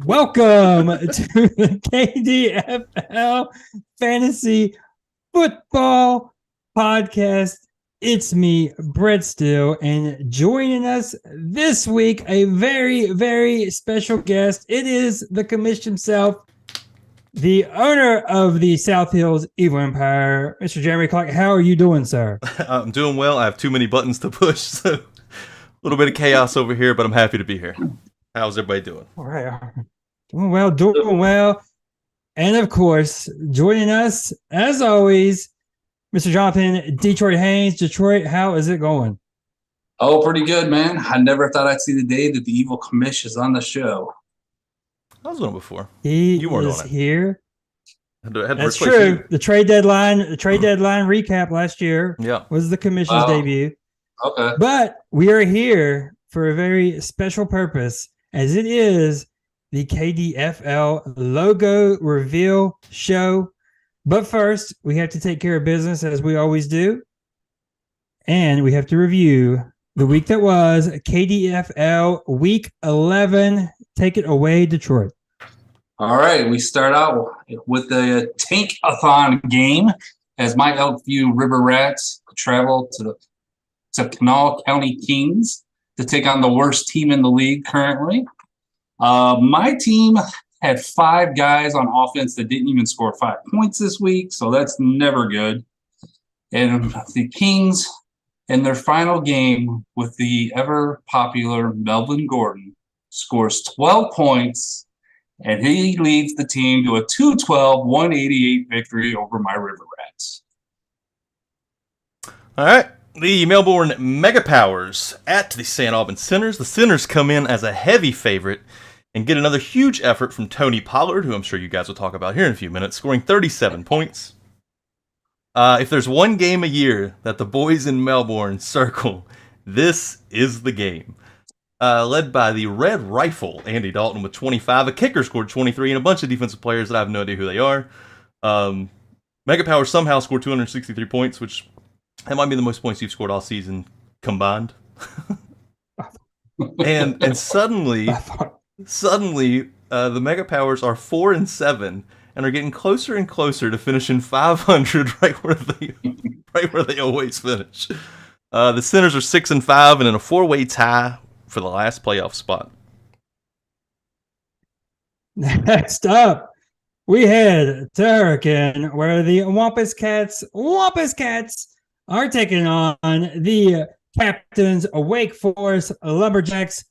Welcome to the KDFL Fantasy Football Podcast. It's me, Brett Steele, and joining us this week, a very, very special guest. It is the commission himself, the owner of the South Hills Evil Empire, Mr. Jeremy Clark. How are you doing, sir? I'm doing well. I have too many buttons to push, so a little bit of chaos over here, but I'm happy to be here. How's everybody doing? All right. Doing well. And of course, joining us, as always, Mr. Jonathan Detroit Haynes. Detroit, how is it going? Oh, pretty good, man. I never thought I'd see the day that the Evil Commish is on the show. I was on it before. You weren't on it. Here. That's true. You. The trade deadline recap last year was the commission's debut. Okay. But we are here for a very special purpose, as it is the KDFL logo reveal show. But first, we have to take care of business as we always do. And we have to review the week that was KDFL Week 11. Take it away, Detroit. All right. We start out with the Tank-a-thon game as my Elkview River Rats travel to Kanawha County Kings to take on the worst team in the league currently. My team had 5 guys on offense that didn't even score 5 points this week, so that's never good. And the Kings, in their final game with the ever-popular Melvin Gordon, scores 12 points, and he leads the team to a 212-188 victory over my River Rats. All right. The Melbourne Mega Powers at the St. Albans Sinners. The Sinners come in as a heavy favorite and get another huge effort from Tony Pollard, who I'm sure you guys will talk about here in a few minutes, scoring 37 points. If there's one game a year that the boys in Melbourne circle, this is the game. Led by the Red Rifle, Andy Dalton, with 25. A kicker scored 23, and a bunch of defensive players that I have no idea who they are. Mega Powers somehow scored 263 points, which that might be the most points you've scored all season combined. and suddenly, the Mega Powers are 4-7 and are getting closer and closer to finishing 500, right where they always finish. The Sinners are 6-5 and in a 4-way tie for the last playoff spot. Next up, we head to Hurricane, where the Wampus Cats are taking on the captains of Wake Forest Lumberjacks.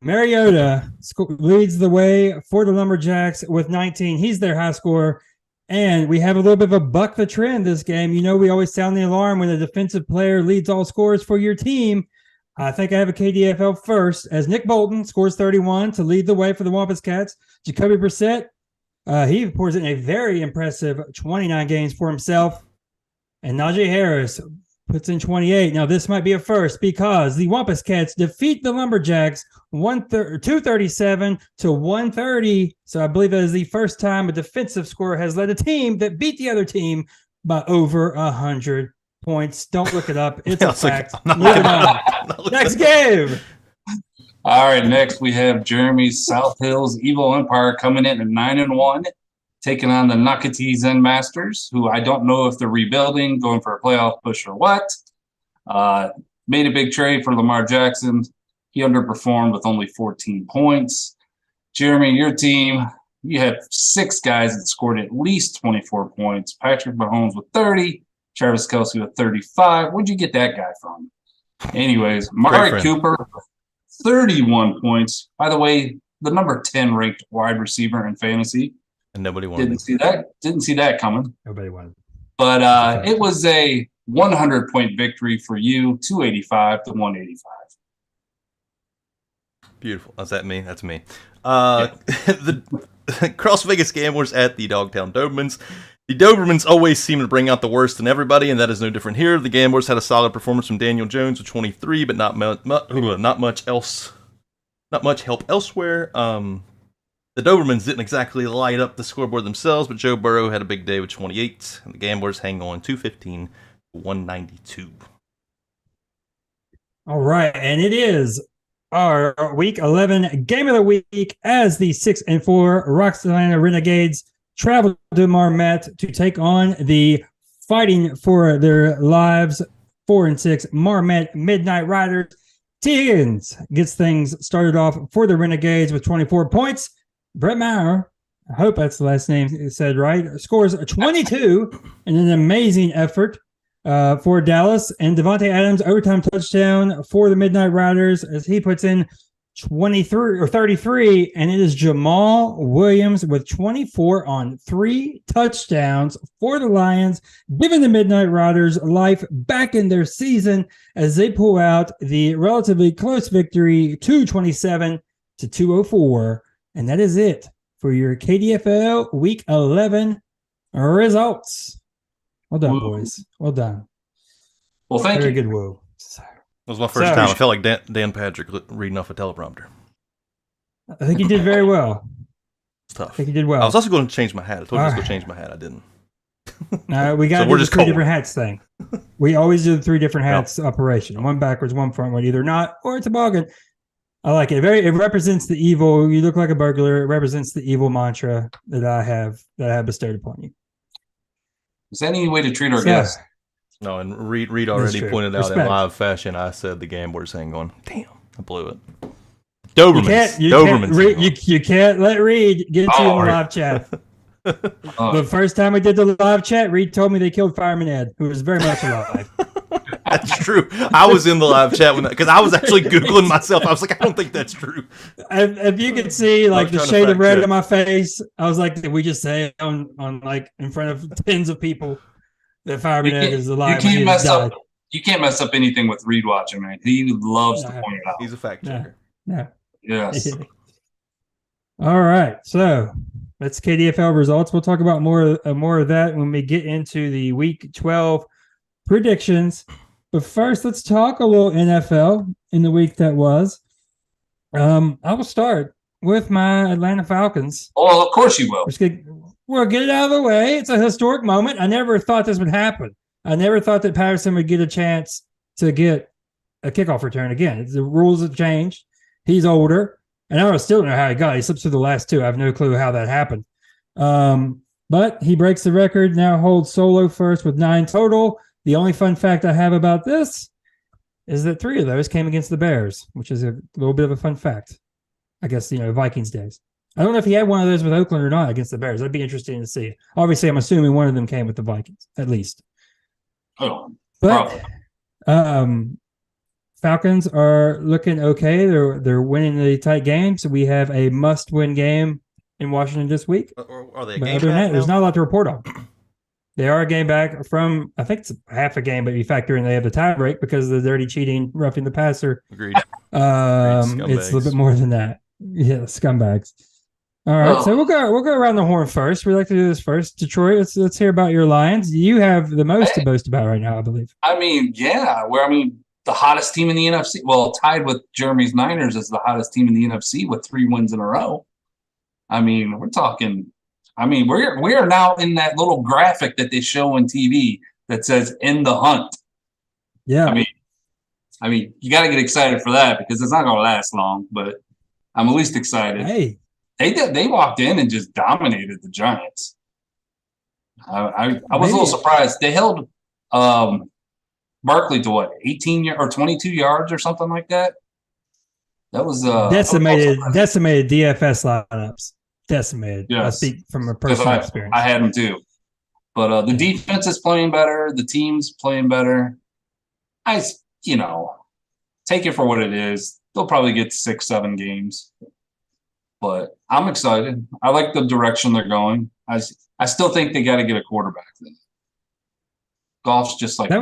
Mariota leads the way for the Lumberjacks with 19. He's their high scorer. And we have a little bit of a buck the trend this game. You know, we always sound the alarm when a defensive player leads all scorers for your team. I think I have a KDFL first, as Nick Bolton scores 31 to lead the way for the Wampus Cats. Jacoby Brissett, he pours in a very impressive 29 games for himself. And Najee Harris puts in 28. Now, this might be a first because the Wampus Cats defeat the Lumberjacks 237 to 130. So I believe that is the first time a defensive scorer has led a team that beat the other team by over 100 points. Don't look it up. It's a fact. Moving on. Next game. All right, next we have Jeremy's South Hills Evil Empire coming in at 9-1, taking on the Nocatee Zen Masters, who I don't know if they're rebuilding, going for a playoff push or what. Made a big trade for Lamar Jackson. He underperformed with only 14 points. Jeremy, your team, you have 6 guys that scored at least 24 points. Patrick Mahomes with 30, Travis Kelce with 35. Where'd you get that guy from? Anyways, Mari Cooper, 31 points. By the way, the number 10 ranked wide receiver in fantasy. And nobody wanted Didn't see that coming. Nobody wanted. But it was a 100-point victory for you, 285 to 185. Beautiful. Is that me? That's me. The Cross Vegas Gamblers at the Dogtown Dobermans. The Dobermans always seem to bring out the worst in everybody, and that is no different here. The Gamblers had a solid performance from Daniel Jones with 23, but not much help elsewhere. The Dobermans didn't exactly light up the scoreboard themselves, but Joe Burrow had a big day with 28, and the Gamblers hang on 215 to 192. All right, and it is our Week 11 game of the week as the 6-4 Roxana Renegades travel to Marmette to take on the fighting for their lives 4-6 Marmette Midnight Riders. T. Higgins gets things started off for the Renegades with 24 points. Brett Maher, I hope that's the last name said right, scores 22 in an amazing effort for Dallas. And Devontae Adams, overtime touchdown for the Midnight Riders as he puts in 23 or 33. And it is Jamal Williams with 24 on 3 touchdowns for the Lions, giving the Midnight Riders life back in their season as they pull out the relatively close victory 227 to 204. And that is it for your KDFL Week 11 results. Well done, boys. Well done. Well, thank Very you. good, whoa. It was my first time. I felt like Dan Patrick reading off a teleprompter. I think you did very well. It's tough. I think you did well. I was also going to change my hat. I told you I was going to change my hat. I didn't. We got So to we're do the just 3 cold. different hats thing. We always do the 3 different hats operation. One backwards, one frontward, either not or it's a bargain. I like it. It represents the evil. You look like a burglar. It represents the evil mantra that I have bestowed upon you. Is there any way to treat our guests? No, and Reed already pointed out in live fashion. I said the gambler saying, "Going, damn, I blew it." Doberman's. You can't let Reed get you in the live chat. The first time we did the live chat, Reed told me they killed Fireman Ed, who was very much alive. That's true. I was in the live chat when because I was actually Googling myself. I was like, I don't think that's true. If you could see like the shade of red on my face, I was like, did we just say on like in front of tens of people that Fireman Ed is alive? You can't mess up anything with Reed watching, man. He loves to point it out. He's a fact checker. Yeah. Yes. All right. So that's KDFL results. We'll talk about more of that when we get into the Week 12 predictions. But first, let's talk a little NFL in the week that was. I will start with my Atlanta Falcons. Oh, of course you will. We'll get it out of the way. It's a historic moment. I never thought this would happen. I never thought that Patterson would get a chance to get a kickoff return again. The rules have changed. He's older. And I still don't know how he got it. He slips through the last 2. I have no clue how that happened. But he breaks the record, now holds solo first with 9 total. The only fun fact I have about this is that 3 of those came against the Bears, which is a little bit of a fun fact. I guess, Vikings days. I don't know if he had one of those with Oakland or not against the Bears. That'd be interesting to see. Obviously, I'm assuming one of them came with the Vikings, at least. Oh, but Falcons are looking okay. They're winning the tight games. We have a must-win game in Washington this week. Are they a But game other than back that, there's now? not a lot to report on. They are a game back from, I think it's half a game, but you factor in they have the tie break because of the dirty cheating, roughing the passer. Agreed. It's a little bit more than that. Yeah, scumbags. All right, so we'll go around the horn first. We like to do this first. Detroit, let's hear about your Lions. You have the most to boast about right now, I believe. I mean, yeah, the hottest team in the NFC. Well, tied with Jeremy's Niners as the hottest team in the NFC with 3 wins in a row. I mean, we're talking. I mean, we are now in that little graphic that they show on TV that says "in the hunt." Yeah. I mean, you got to get excited for that because it's not going to last long. But I'm at least excited. Hey, they walked in and just dominated the Giants. I was a little surprised. They held Barkley to what, 18 or 22 yards or something like that. That was decimated DFS lineups. Decimated. Yes. I speak from a personal experience. I had them too. But the defense is playing better. The team's playing better. Take it for what it is. They'll probably get 6-7 games. But I'm excited. I like the direction they're going. I still think they got to get a quarterback. Goff's just like that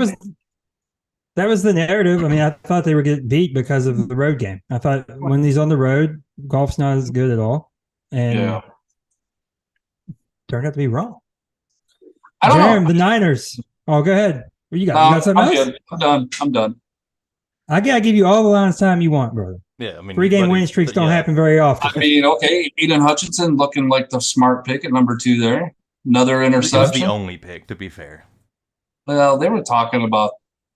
was the narrative. I mean, I thought they would get beat because of the road game. I thought when he's on the road, Goff's not as good at all. And turned out to be wrong. I don't know. The Niners. Oh, go ahead. What you got? You got something else? Good. I'm done. I gotta give you all the line of time you want, brother. Yeah, I mean, 3-game winning streaks don't happen very often. I mean, okay, Aiden Hutchinson looking like the smart pick at number 2 there. Another interception. It was the only pick, to be fair. Well, they were talking about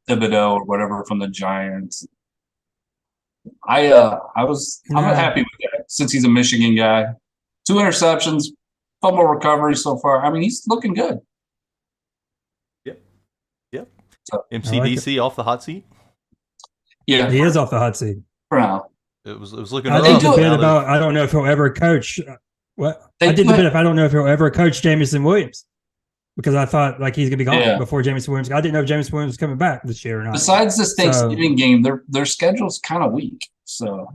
Thibodeau or whatever from the Giants. I'm happy with that since he's a Michigan guy. 2 interceptions, fumble recovery so far. I mean, he's looking good. Yep. So, MCDC off the hot seat. yeah, He is off the hot seat. for now. It was looking I rough. did the bit about I don't know if he'll ever coach. What I did the bit if I don't know if he'll ever coach Jamison Williams because I thought like he's gonna be gone before Jamison Williams. I didn't know if Jamison Williams was coming back this year or not. Besides this Thanksgiving game, their schedule's kind of weak, so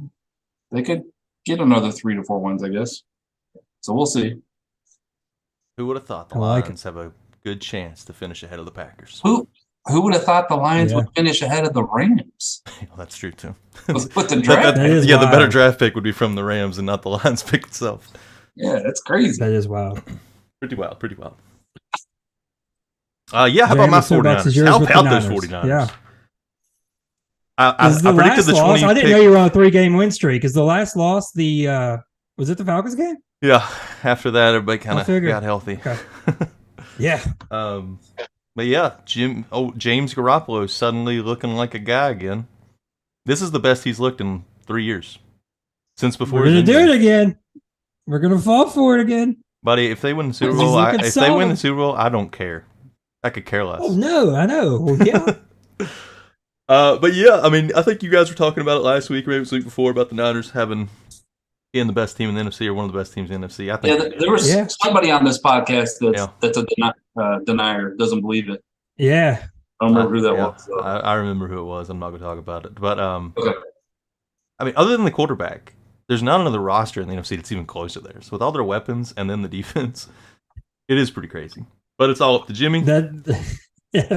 they could get another 3 to 4 wins, I guess. So we'll see. Who would have thought the Lions have a good chance to finish ahead of the Packers? Who would have thought the Lions would finish ahead of the Rams? Well, that's true too. With the draft, the better draft pick would be from the Rams and not the Lions pick itself. Yeah, that's crazy. That is wild. Pretty wild. How about my 49ers? How about those 49ers? Yeah. I predicted the 20. I didn't know you were on a 3-game win streak. Because the last loss, was it the Falcons game? Yeah. After that, everybody kind of got healthy. Okay. Yeah. But yeah, James Garoppolo suddenly looking like a guy again. This is the best he's looked in 3 years since before. We're gonna do it again. We're gonna fall for it again, buddy. If they win the Super Bowl, I don't care. I could care less. Oh no, I know. Well, yeah. But yeah, I mean, I think you guys were talking about it last week, maybe it was the week before, about the Niners being the best team in the NFC or one of the best teams in the NFC. I think. There was somebody on this podcast that's a denier, doesn't believe it. Yeah. I don't remember who that was. So. I remember who it was. I'm not going to talk about it. But, okay. I mean, other than the quarterback, there's not another roster in the NFC that's even close to theirs. With all their weapons and then the defense, it is pretty crazy. But it's all up to Jimmy. And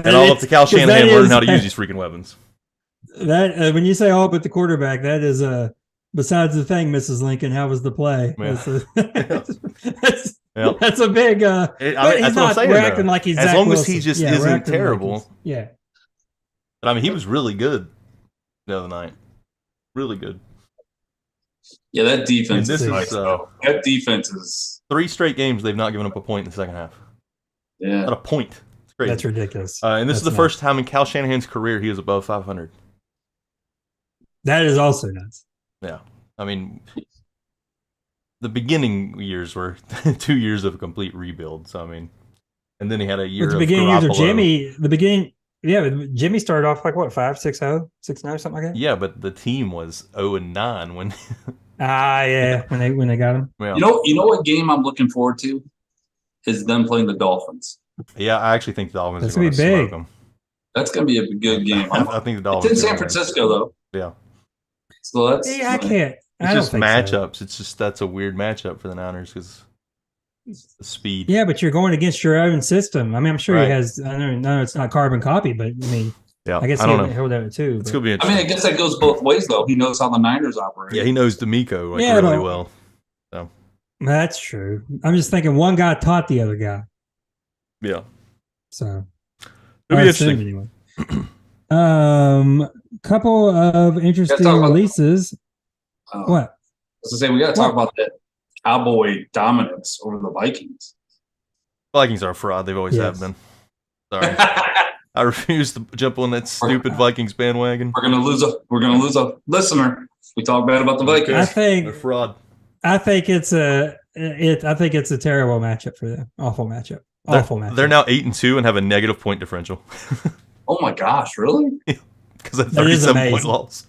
all up to Cal Shanahan learning how to use these freaking weapons. That when you say all but the quarterback, that is besides the thing, Mrs. Lincoln, how was the play? Yeah. That's a big. That's what I'm saying. We're acting like he's as Zach long Wilson. as he just isn't terrible. Yeah. But I mean, he was really good the other night. Really good. Yeah, that defense. That defense is 3 straight games they've not given up a point in the second half. Yeah, not a point. It's crazy. That's ridiculous. And this is the first time in Cal Shanahan's career he was above 500. That is also nuts. Yeah, I mean, the beginning years were 2 years of a complete rebuild. So I mean, and then he had a year. The beginning years of Jimmy. The beginning. Yeah, Jimmy started off like what 5-6-0, 6-0, something like that. Yeah, but the team was 0-9 when. When they got him. Yeah. You know what game I'm looking forward to is them playing the Dolphins. Yeah, I actually think the Dolphins are going to smoke them. That's going to be a good game. I think the Dolphins. It's in San Francisco though. Yeah. So that's. Yeah, I can't. It's just matchups. So. It's just that's a weird matchup for the Niners because the speed. Yeah, but you're going against your own system. I mean, I'm sure he has. I know it's not carbon copy, but I mean, yeah, I guess he held out too. It's gonna be. I mean, I guess that goes both ways though. He knows how the Niners operate. Yeah, he knows D'Amico really well. So that's true. I'm just thinking one guy taught the other guy. Yeah. So it'll be interesting. Anyway. Couple of interesting releases. What? I was gonna say we got to talk about that Cowboy dominance over the Vikings. Vikings are a fraud. They've always have been. Sorry, I refuse to jump on that stupid Vikings bandwagon. We're gonna lose a listener. We talk bad about the Vikings. I think they're fraud. I think it's a terrible matchup for them. Awful matchup. Awful matchup. They're now 8-2 and have a negative point differential. Oh my gosh, really? Because of 37-point loss.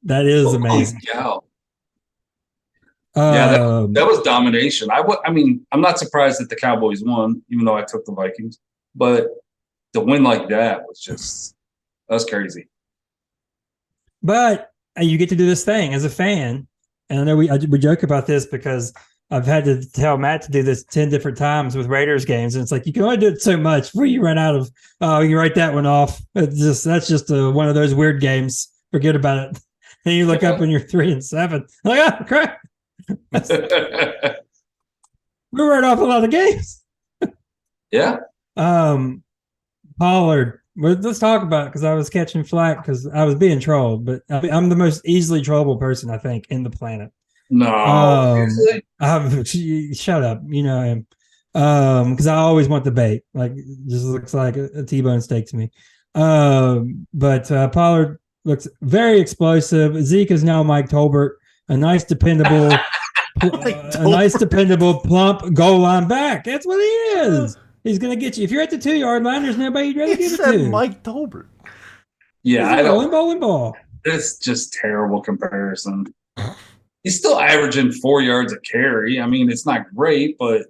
That is amazing. Yeah, that was domination. I mean, I'm not surprised that the Cowboys won, even though I took the Vikings. But to win like that that's crazy. But you get to do this thing as a fan, and I know we joke about this because I've had to tell Matt to do this 10 different times with Raiders games, and it's like you can only do it so much before you run out of. Oh, you write that one off. That's just one of those weird games. Forget about it. And you look up when you're 3-7. Like, oh crap! We wrote off a lot of games. Yeah. Pollard. Let's talk about it because I was catching flack because I was being trolled, but I'm the most easily trollable person I think in the planet. No, shut up. You know I am. Because I always want the bait. Like, just looks like a T-bone steak to me. But Pollard looks very explosive. Zeke is now Mike Tolbert, a nice, dependable, plump goal line back. That's what he is. He's going to get you. If you're at the 2-yard line, there's nobody you'd rather give it to. Mike Tolbert. Yeah, I don't. Ball. It's just terrible comparison. He's still averaging 4 yards a carry. I mean, it's not great, but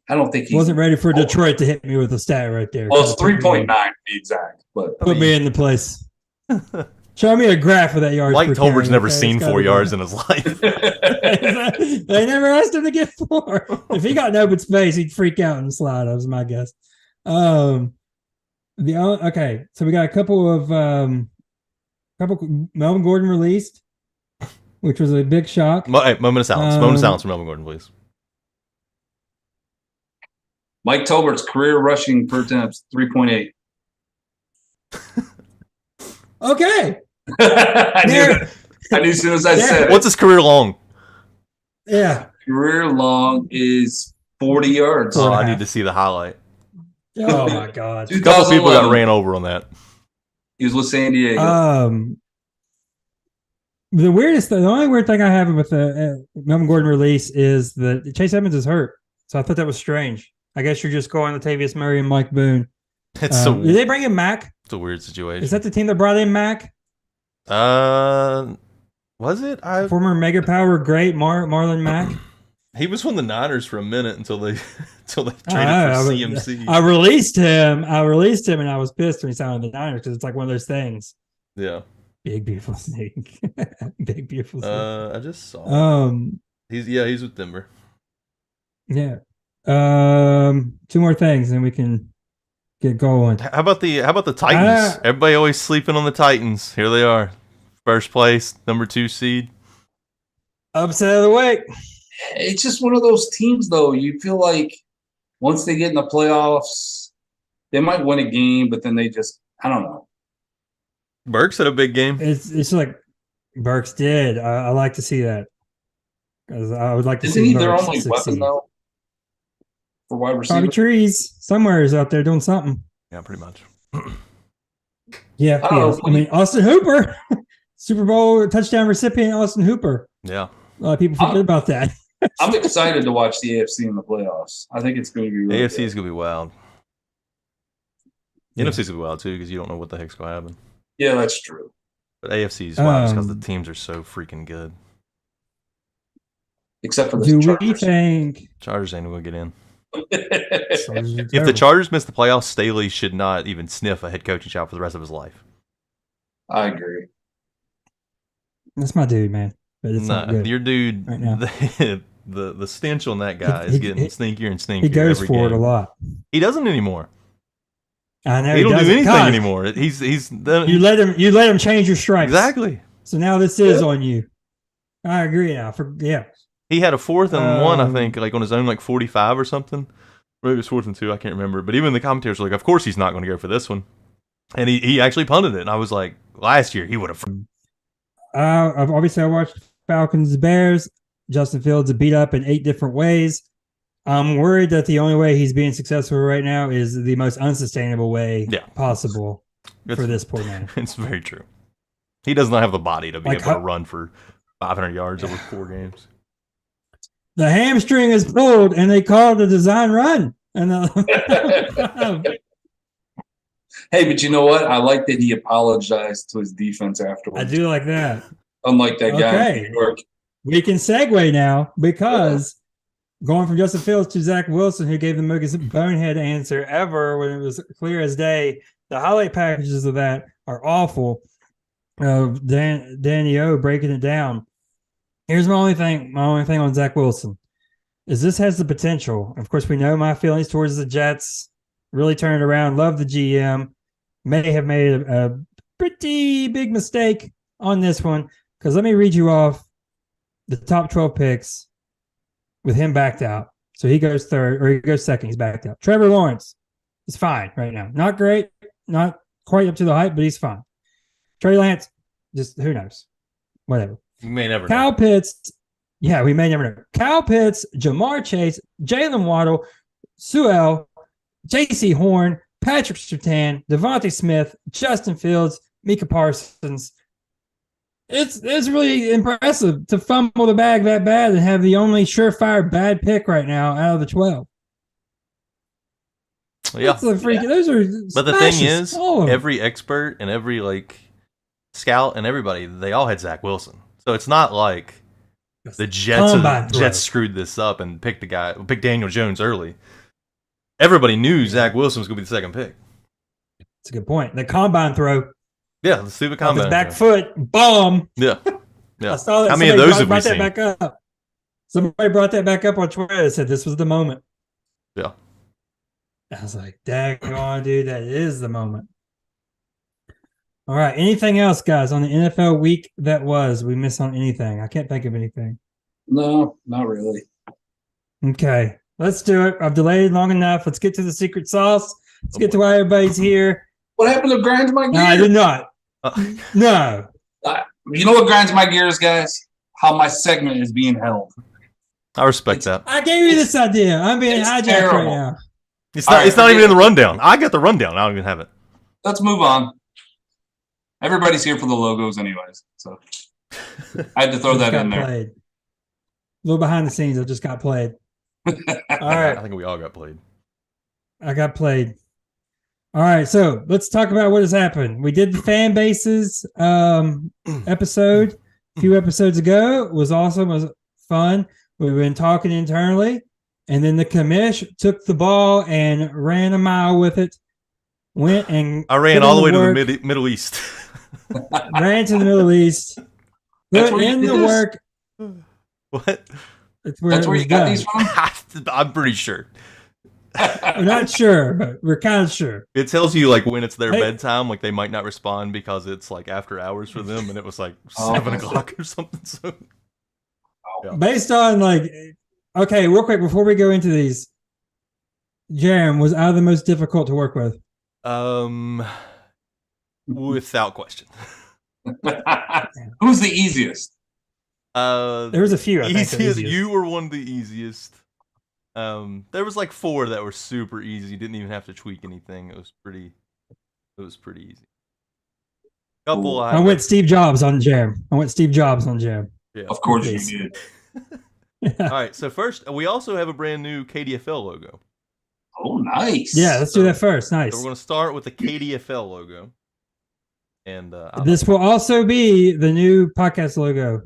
I don't think he wasn't ready for Detroit to hit me with a stat right there. Well, it's 3.9 to be exact. But put me in the place. Show me a graph of that yards. Mike Tolbert's never seen 4 yards in his life. They never asked him to get 4. If he got an open space, he'd freak out and slide. That was my guess. Okay, so we got a couple of Melvin Gordon released, which was a big shock. Moment of silence. Moment of silence for Melvin Gordon, please. Mike Tolbert's career rushing per attempts 3.8. Okay. I knew as soon as I said it. What's his career long? Yeah. Career long is 40 yards. Oh, I need to see the highlight. Oh, my God. A couple people got ran over on that. He was with San Diego. The only weird thing I have with the Melvin Gordon release is that Chase Edmonds is hurt. So I thought that was strange. I guess you're just going Latavius Murray and Mike Boone. Did they bring in Mack? It's a weird situation. Is that the team that brought in Mack? Was it? Former Mega Power great Marlon Mack. He was from the Niners for a minute until they traded for CMC. I released him, and I was pissed when he signed with the Niners because it's like one of those things. Yeah. Big beautiful snake. Big beautiful snake. I just saw. He's with Denver. Yeah. 2 more things, and we can get going. How about the Titans? Everybody always sleeping on the Titans. Here they are, first place, number 2 seed. Upset of the week. It's just one of those teams, though. You feel like once they get in the playoffs, they might win a game, but then they just, I don't know. Burks had a big game. It's like Burks did. I like to see that because I would like to see. Isn't he their Burks only succeed. weapon though? For wide receiver, Bobby Trees somewhere is out there doing something. Yeah, pretty much. Yeah, I mean Austin Hooper, Super Bowl touchdown recipient Austin Hooper. Yeah, a lot of people forget about that. I'm excited to watch the AFC in the playoffs. I think it's going to be really AFC is going to be wild. Yeah. NFC is going to be wild too because you don't know what the heck's going to happen. Yeah, that's true. But AFC is wild just because the teams are so freaking good. Except for the Chargers. Chargers. Do we think Chargers ain't going to get in? If If the Chargers miss the playoffs, Staley should not even sniff a head coaching job for the rest of his life. I agree. That's my dude, man. But it's not good your dude, right now. The stench on that guy is getting stinkier and stinkier. He goes every for game. it a lot. He doesn't anymore. I know He don't do anything God, anymore. He's You let him change your stripes. Exactly. So now this is on you. I agree now. He had a 4th and 1, I think, like on his own, like 45 or something. Maybe it was 4th and 2, I can't remember. But even the commentators were like, of course he's not going to go for this one. And he actually punted it. And I was like, last year he would have. Obviously, I watched Falcons Bears. Justin Fields is beat up in 8 different ways. I'm worried that the only way he's being successful right now is the most unsustainable way possible for this poor man. It's very true. He does not have the body to be Like, able to run for 500 yards over 4 games. The hamstring is pulled, and they call it a design run. And hey, but you know what? I like that he apologized to his defense afterwards. I do like that. Unlike that guy in New York. We can segue now because going from Justin Fields to Zach Wilson, who gave the biggest bonehead answer ever when it was clear as day. The highlight packages of that are awful. Danny O breaking it down. Here's my only thing on Zach Wilson is this has the potential. Of course, we know my feelings towards the Jets. Really turned it around. Love the GM. May have made a pretty big mistake on this one because let me read you off the top 12 picks with him backed out. So he goes 3rd or he goes 2nd. He's backed out. Trevor Lawrence is fine right now. Not great. Not quite up to the hype, but he's fine. Trey Lance, just who knows? Whatever. You may never Kyle know. Pitts. Yeah, we may never know. Kyle Pitts, Jamar Chase, Jalen Waddle, Sewell, J.C. Horn, Patrick Surtain, Devontae Smith, Justin Fields, Micah Parsons. It's really impressive to fumble the bag that bad and have the only surefire bad pick right now out of the 12. Yeah. Those are but the thing smashes, is, all of them. every expert and every scout and everybody, they all had Zach Wilson. So it's not like the Jets screwed this up and picked Daniel Jones early. Everybody knew Zach Wilson was going to be the second pick. That's a good point. The combine throw. Yeah, the stupid combine. His back foot, bomb. Yeah. I saw that. How many of those have we seen? Back up. Somebody brought that back up on Twitter and said this was the moment. Yeah. I was like, dang on, dude, that is the moment. All right. Anything else, guys, on the NFL week that was? We missed on anything? I can't think of anything. No, not really. Okay. Let's do it. I've delayed long enough. Let's get to the secret sauce. Let's get to why everybody's here. What happened to grinds my gears? No, I did not. No. You know what grinds my gears, guys? How my segment is being held. I respect that. I gave you this idea. I'm being hijacked right now. It's not even in the rundown. I got the rundown. I don't even have it. Let's move on. Everybody's here for the logos anyways. So I had to throw that in there. Played. A little behind the scenes, I just got played. All right. I think we all got played. I got played. All right, so let's talk about what has happened. We did the fan bases episode a few episodes ago. It was awesome. It was fun. We've been talking internally, and then the commish took the ball and ran a mile with it. I ran all the way to the Middle East. Ran to the Middle East. Put in the work. What? That's where you got these from? I'm pretty sure. We're not sure, but we're kind of sure. It tells you when it's their bedtime, they might not respond because it's after hours for them, and it was 7 o'clock or something. So, yeah. Based on okay, real quick before we go into these, Jerem was out of the most difficult to work with. Without question. Who's the easiest? There was a few. Easiest. You were one of the easiest. There was 4 that were super easy. You didn't even have to tweak anything. It was pretty easy. Couple. I went Steve Jobs on Jerem. Yeah, of course you did. All right. So first, we also have a brand new KDFL logo. Oh, nice. Yeah, let's do that first. Nice. So we're going to start with the KDFL logo, and this will also be the new podcast logo.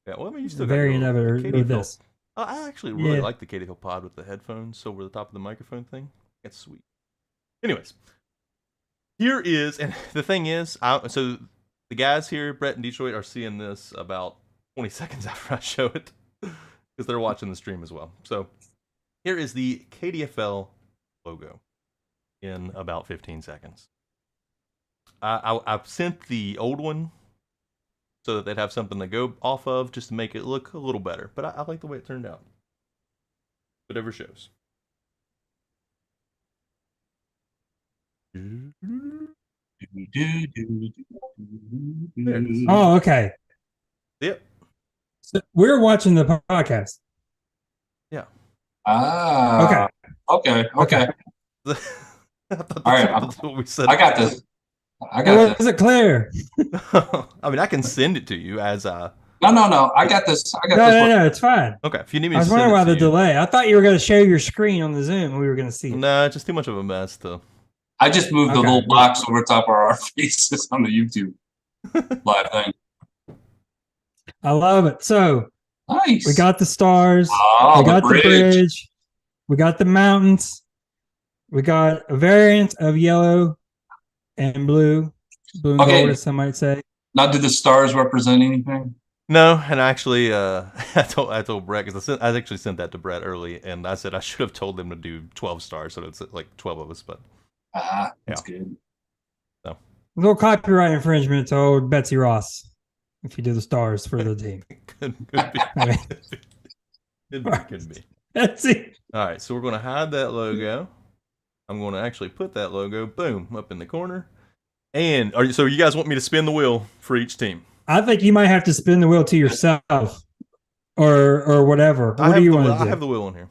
Yeah. Well, I mean, you still got variant of it or this. I actually really like the KDFL pod with the headphones over the top of the microphone thing. It's sweet. Anyways, here is, and the thing is, so the guys here, Brett and Detroit, are seeing this about 20 seconds after I show it because they're watching the stream as well. So here is the KDFL logo in about 15 seconds. I've sent the old one so that they'd have something to go off of just to make it look a little better. But I like the way it turned out. Whatever shows. Oh, okay. Yep. So we're watching the podcast. Yeah. Ah. Okay. All right. That's what we said. I got this. Was it clear? I mean, I can send it to you as a. No. I got this. No, it's fine. Okay, if you need me, I was wondering why the delay. I thought you were going to share your screen on the Zoom. And we were going to see it. Nah, it's just too much of a mess to. I just moved the little box over top of our faces on the YouTube live thing. I love it. So nice. We got the stars. Oh, we got the bridge. We got the mountains. We got a variant of yellow and blue and gold, as some might say. Now, do the stars represent anything? No, and actually, I told Brett, because I actually sent that to Brett early, and I said I should have told them to do 12 stars, so it's 12 of us, but that's good. So a little copyright infringement to old Betsy Ross if you do the stars for the team. could be. Could be. Betsy. All right, so we're going to hide that logo. I'm going to actually put that logo, boom, up in the corner. And so you guys want me to spin the wheel for each team? I think you might have to spin the wheel to yourself or whatever. What do you want to do? I have the wheel in here.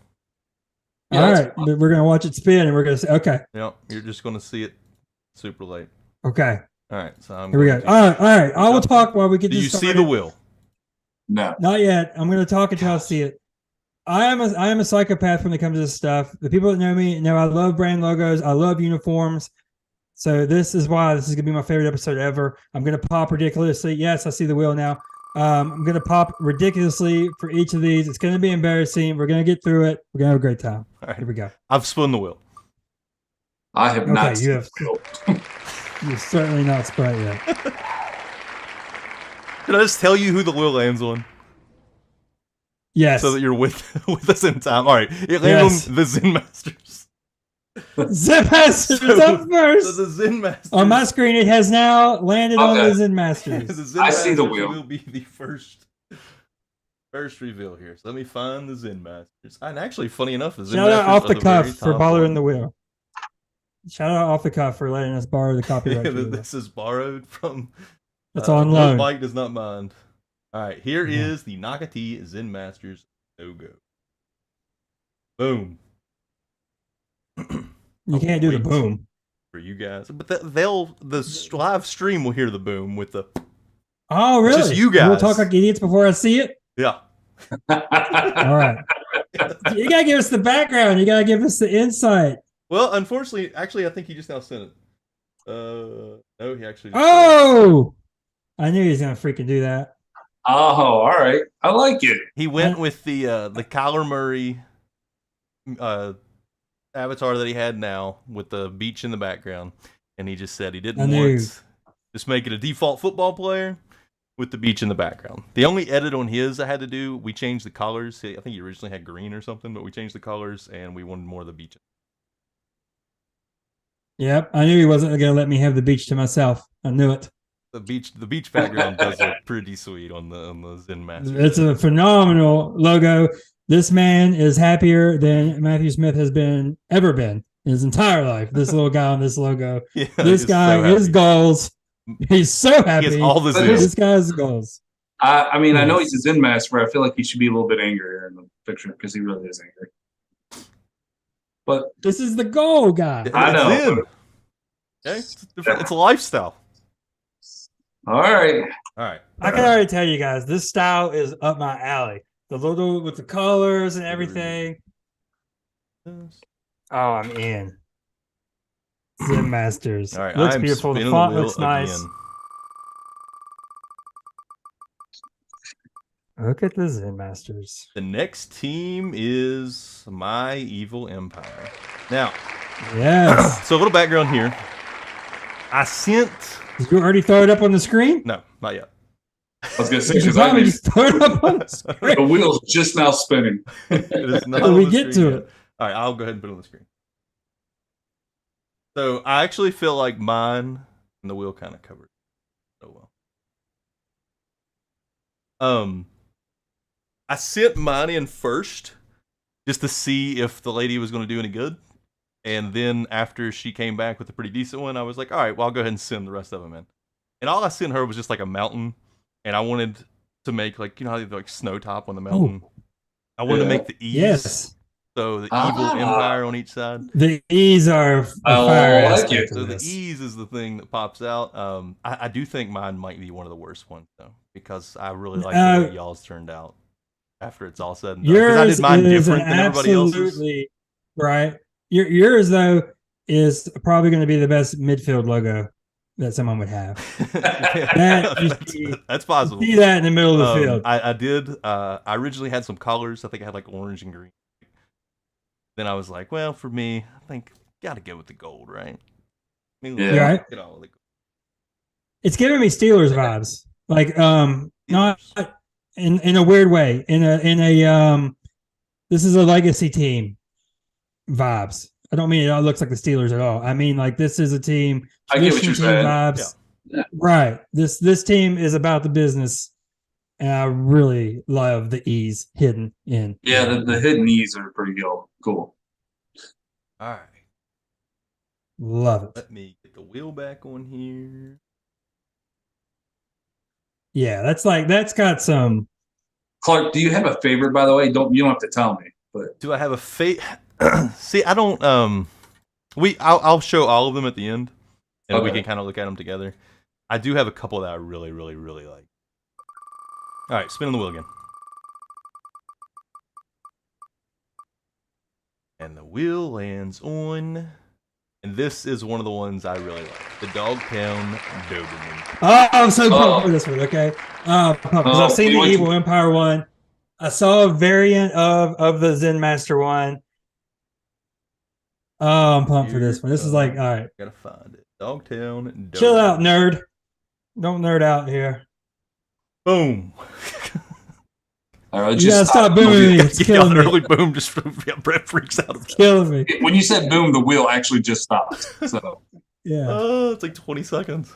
All right. We're going to watch it spin and we're going to say, okay. Yeah, you're just going to see it super late. Okay. All right, so Here we go. All right. I will talk while we get Do this you started. see the wheel? No. Not yet. I'm going to talk until I see it. I am a psychopath when it comes to this stuff. The people that know me know I love brand logos. I love uniforms. So this is why this is going to be my favorite episode ever. I'm going to pop ridiculously. Yes, I see the wheel now. I'm going to pop ridiculously for each of these. It's going to be embarrassing. We're going to get through it. We're going to have a great time. All right. Here we go. I've spun the wheel. I have not. Okay, you have. You're certainly not Sprite yet. Did I just tell you who the wheel lands on? Yes. So that you're with us in time. All right. It lands on the Zen Masters. Zen Masters up first. So the Zen Masters. On my screen, it has now landed on the Zen Masters. The Zen I see the Masters wheel. will be the first reveal here. So let me find the Zen Masters. And actually, funny enough, the Zen Shout out Masters off the are very cuff for top bothering one. the wheel. Shout out off the cuff for letting us borrow the copyright. Yeah, for the wheel. this is borrowed from. It's on loan. Mike does not mind. All right, here is the Nakati Zen Masters logo. Boom. You can't do the wait. boom. For you guys, but the live stream will hear the boom with the. Oh, really? Just you guys. We'll talk like idiots before I see it. Yeah. All right. You gotta give us the background. You gotta give us the insight. Well, unfortunately, actually, I think he just now sent it. No, he actually. Oh, I knew he was gonna freaking do that. Oh, all right. I like it. He went with the Kyler Murray avatar that he had now with the beach in the background, and he just said he didn't want just make it a default football player with the beach in the background. The only edit on his I had to do, we changed the colors. I think he originally had green or something, but we changed the colors and we wanted more of the beach. Yep, I knew he wasn't gonna let me have the beach to myself. I knew it. The beach background does look pretty sweet on the Zen Master. It's a phenomenal logo. This man is happier than Matthew Smith has ever been in his entire life. This little guy on this logo. Yeah, This guy, his goals. He's so happy. He has all the This guy's goals. I mean, I know he's a Zen master, but I feel like he should be a little bit angrier in the picture because he really is angry. But this is the goal guy. I know. Zen. Okay? It's a lifestyle. All right. All right. I can already tell you guys, this style is up my alley. The logo with the colors and everything. Oh, I'm in. Zen Masters. All right. Looks I'm beautiful. The spinning font wheel looks nice. again. Look at the Zen Masters. The next team is My Evil Empire. Now, Yes. so a little background here. I sent. Did you already throw it up on the screen? No, not yet. I was going to say, Did you because probably just throw it up on the screen? the wheel's just now spinning. It is not Till on we the get screen to yet. it. All right, I'll go ahead and put it on the screen. So I actually feel like mine and the wheel kind of covered it so well. I sent mine in first just to see if the lady was going to do any good. And then after she came back with a pretty decent one, I was like, all right, well, I'll go ahead and send the rest of them in. And all I sent her was just like a mountain. And I wanted to make like, you know how they do like snow top on the mountain? I wanted to make the E's. Yes. So the evil empire on each side. The E's are I fire like aspect it. of So the this. E's is the thing that pops out. I do think mine might be one of the worst ones though, because I really like the way y'all's turned out after it's all said and done. 'Cause I Yours did mine is different than everybody else's. absolutely right. Yours though is probably going to be the best midfield logo that someone would have. That's possible. See that in the middle of the field. I did. I originally had some colors. I think I had like orange and green. Then I was like, well, for me, I think got to go with the gold, right? I mean, Yeah. Right. Get all the gold. It's giving me Steelers vibes, like not in a weird way. In a this is a legacy team vibes. I don't mean it all looks like the Steelers at all. I mean like this is a team. I get what traditional you're team saying. Vibes. Yeah. Right. This team is about the business, and I really love the E's hidden in. Yeah, the hidden E's are pretty cool. All right. Love it. Let me get the wheel back on here. Yeah, that's got some. Clark, do you have a favorite, by the way? You don't have to tell me, but Do I have a See, I don't. I'll show all of them at the end, and we Okay. can kind of look at them together. I do have a couple that I really, really, really like. All right, spinning the wheel again. And the wheel lands on. And this is one of the ones I really like. The Dogtown Doberman. Oh, I'm so pumped for this one. Okay, because I've seen the Evil Empire one. I saw a variant of the Zen Master one. Oh, I'm pumped for this one. This is like, all right. Gotta find it. Dogtown Doberman. Chill out, nerd. Don't nerd out here. Boom. All right, You gotta stop booming me. It's killing me. Early boom just Brett freaks out. It's killing me. When you said boom, the wheel actually just stopped. So Yeah. Oh, it's like 20 seconds.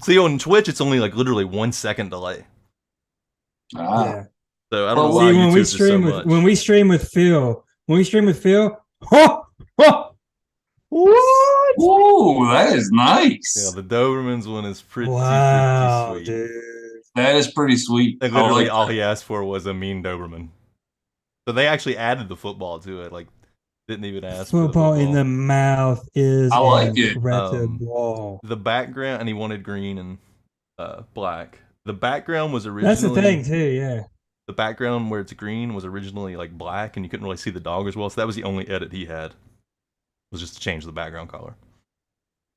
See, on Twitch, it's only like literally 1 second delay. Yeah. So I don't know why when YouTube we is so stream much. when we stream with Phil, oh, what? Ooh, that is nice. Yeah, the Doberman's one is pretty sweet. Dude. That is pretty sweet. And literally all he asked for was a mean Doberman. So they actually added the football to it. Like, didn't even ask for the Football in the mouth is I like it. incredible. The background, and he wanted green and black. The background was originally... That's the thing, too, yeah. The background where it's green was originally like black, and you couldn't really see the dog as well. So that was the only edit he had. Was just to change the background color.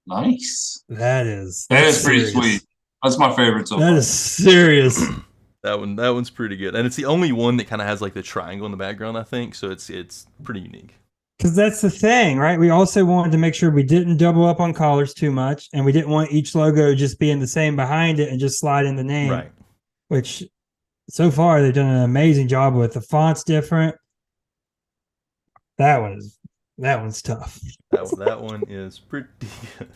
Nice. That is pretty sweet. That's my favorite so far. That is serious. That one's pretty good, and it's the only one that kind of has like the triangle in the background, I think. So it's pretty unique. Because that's the thing, right? We also wanted to make sure we didn't double up on collars too much, and we didn't want each logo just being the same behind it and just slide in the name. Right. Which, so far, they've done an amazing job with. The font's different. That one's tough. That one is pretty good.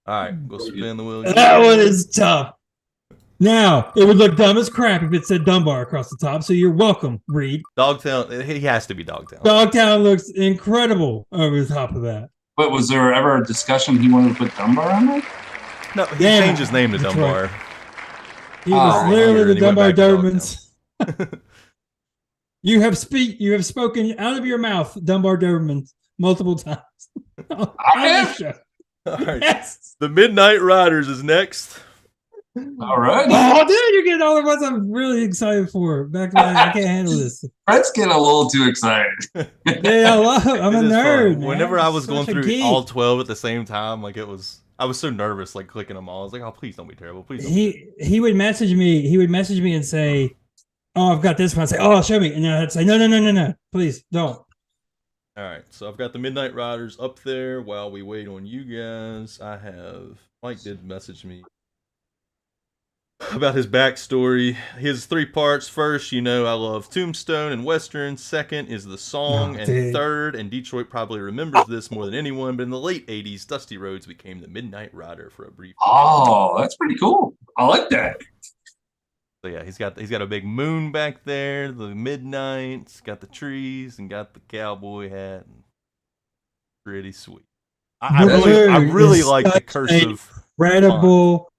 All right, go spin the wheel again. That one is tough. Now, it would look dumb as crap if it said Dunbar across the top, so you're welcome, Reed. Dogtown, he has to be Dogtown. Dogtown looks incredible over the top of that. But was there ever a discussion he wanted to put Dunbar on there? No, he changed his name to Dunbar. Right. He was literally the Dunbar Dobermans. You have spoken out of your mouth, Dunbar Dobermans, multiple times. I have. All right. Yes. The Midnight Riders is next. All right. Oh, dude, you're getting all the ones I'm really excited for. Back to that, I can't handle this. Brett's getting a little too excited. Yeah, I'm a nerd. Man. Whenever I was Such going a through geek. all 12 at the same time, like I was so nervous, like clicking them all. I was like, oh, please don't be terrible. Please don't He would message me. He would message me and say, "Oh, I've got this one." I'd say, "Oh, show me," and then I'd say, "No, please don't." All right, so I've got the Midnight Riders up there while we wait on you guys. Mike did message me about his backstory. His 3 parts. First, I love Tombstone and Western. Second is the song. And third, and Detroit probably remembers this more than anyone, but in the late 80s, Dusty Rhodes became the Midnight Rider for a brief time. Oh, that's pretty cool. I like that. So yeah, he's got a big moon back there, the midnights, got the trees, and got the cowboy hat. Pretty sweet. I really like the cursive. Incredible.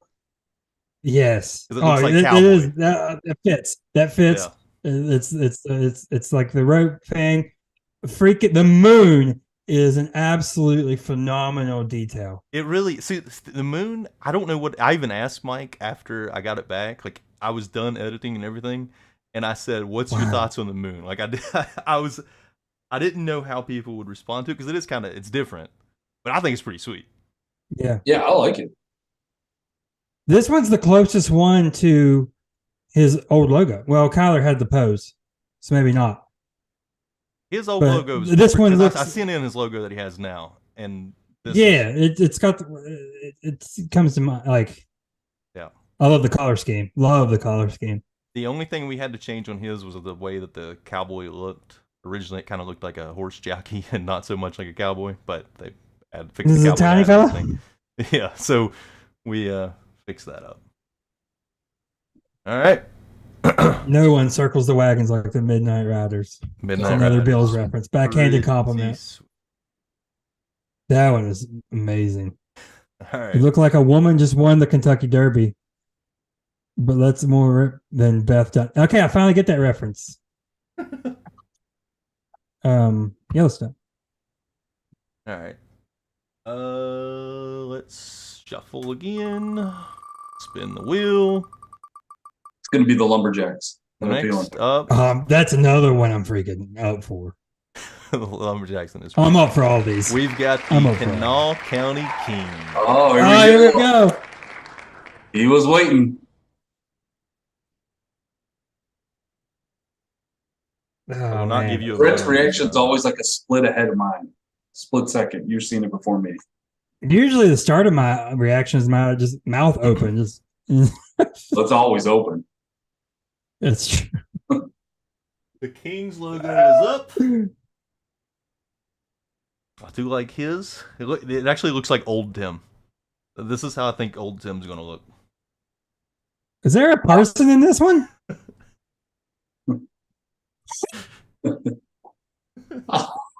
Yes. It looks like cowboy. It is. That fits. That fits. Yeah. It's like the rope thing. The moon is an absolutely phenomenal detail. It really, the moon, I don't know what, I even asked Mike after I got it back, like I was done editing and everything, and I said, what's your thoughts on the moon? Like I didn't know how people would respond to it, because it is it's different, but I think it's pretty sweet. Yeah. Yeah, I like it. This one's the closest one to his old logo. Well, Kyler had the pose, so maybe not. His old logo. This one looks. I seen it in his logo that he has now, and it's got. It comes to mind like. Yeah. I love the color scheme. The only thing we had to change on his was the way that the cowboy looked. Originally, it kind of looked like a horse jockey and not so much like a cowboy, but they had fixed this the cowboy. This is a tiny fella. Yeah, so we fixed that up. All right. No one circles the wagons like the Midnight Riders. Another Bills reference. Backhanded compliment. That one is amazing. All right. You look like a woman just won the Kentucky Derby. But that's more than Beth done. Okay, I finally get that reference. Yellowstone. All right. Let's Shuffle again. Spin the wheel. It's going to be the Lumberjacks. Next up, that's another one I'm freaking up for. the Lumberjacks in this. I'm up for all these. We've got the Kanawha County King. Oh, here we go. He was waiting. I will not give you a Brett's reaction's always like a split ahead of mine. Split second. You're seeing it before me. Usually the start of my reaction is my just mouth open. Just It's always open. That's true. The King's logo is up. I do like his. It actually looks like Old Tim. This is how I think Old Tim's going to look. Is there a person in this one?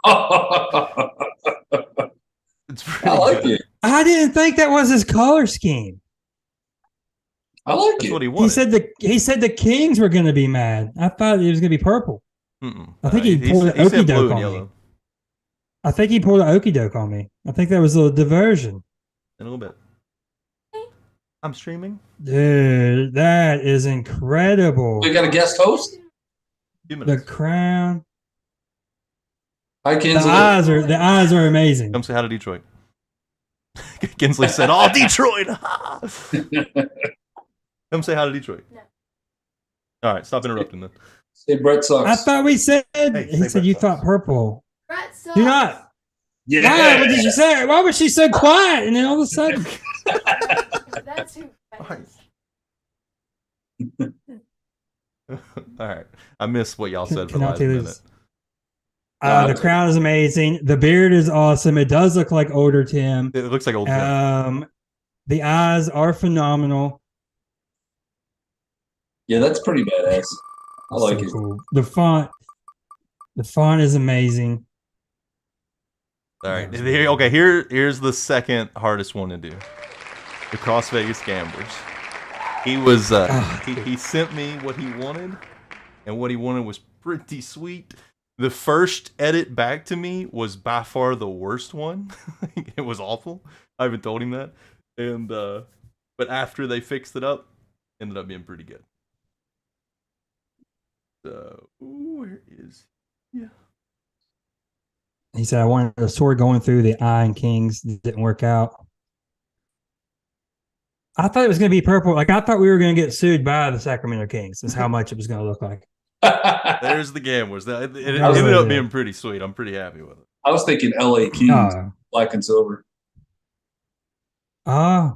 I like it. I didn't think that was his color scheme. I like That's it. what he wanted. He said the Kings were going to be mad. I thought it was going to be purple. I think he pulled an okie doke on me. I think he pulled an okie doke on me. I think that was a diversion. In a little bit. I'm streaming. Dude, that is incredible. We got a guest host. The crown. Hi, Kinsley. The eyes are amazing. Come say hi to Detroit. Kinsley said, "Oh, Detroit." Come say hi to Detroit. No. All right, stop interrupting then. Say Brett sucks. I thought we said he said you thought purple. Brett sucks. Do not. Yeah. Why? What did you say? Why was she so quiet? And then all of a sudden. That's who. All right. I missed what y'all said for the last minute. The crown is amazing. The beard is awesome. It does look like older Tim. It looks like old Tim. The eyes are phenomenal. Yeah, that's pretty badass. I like it. Cool. The font is amazing. All right. Here's the second hardest one to do. The Cross Vegas Gamblers. He was he sent me what he wanted, and what he wanted was pretty sweet. The first edit back to me was by far the worst one. It was awful. I even told him that. And but after they fixed it up, ended up being pretty good. So where is He said I wanted a sword going through the eye and Kings. Didn't work out. I thought it was going to be purple. Like I thought we were going to get sued by the Sacramento Kings. Is how much it was going to look like. There's the Gamblers. It ended up being pretty sweet. I'm pretty happy with it. I was thinking LA Kings, black and silver. I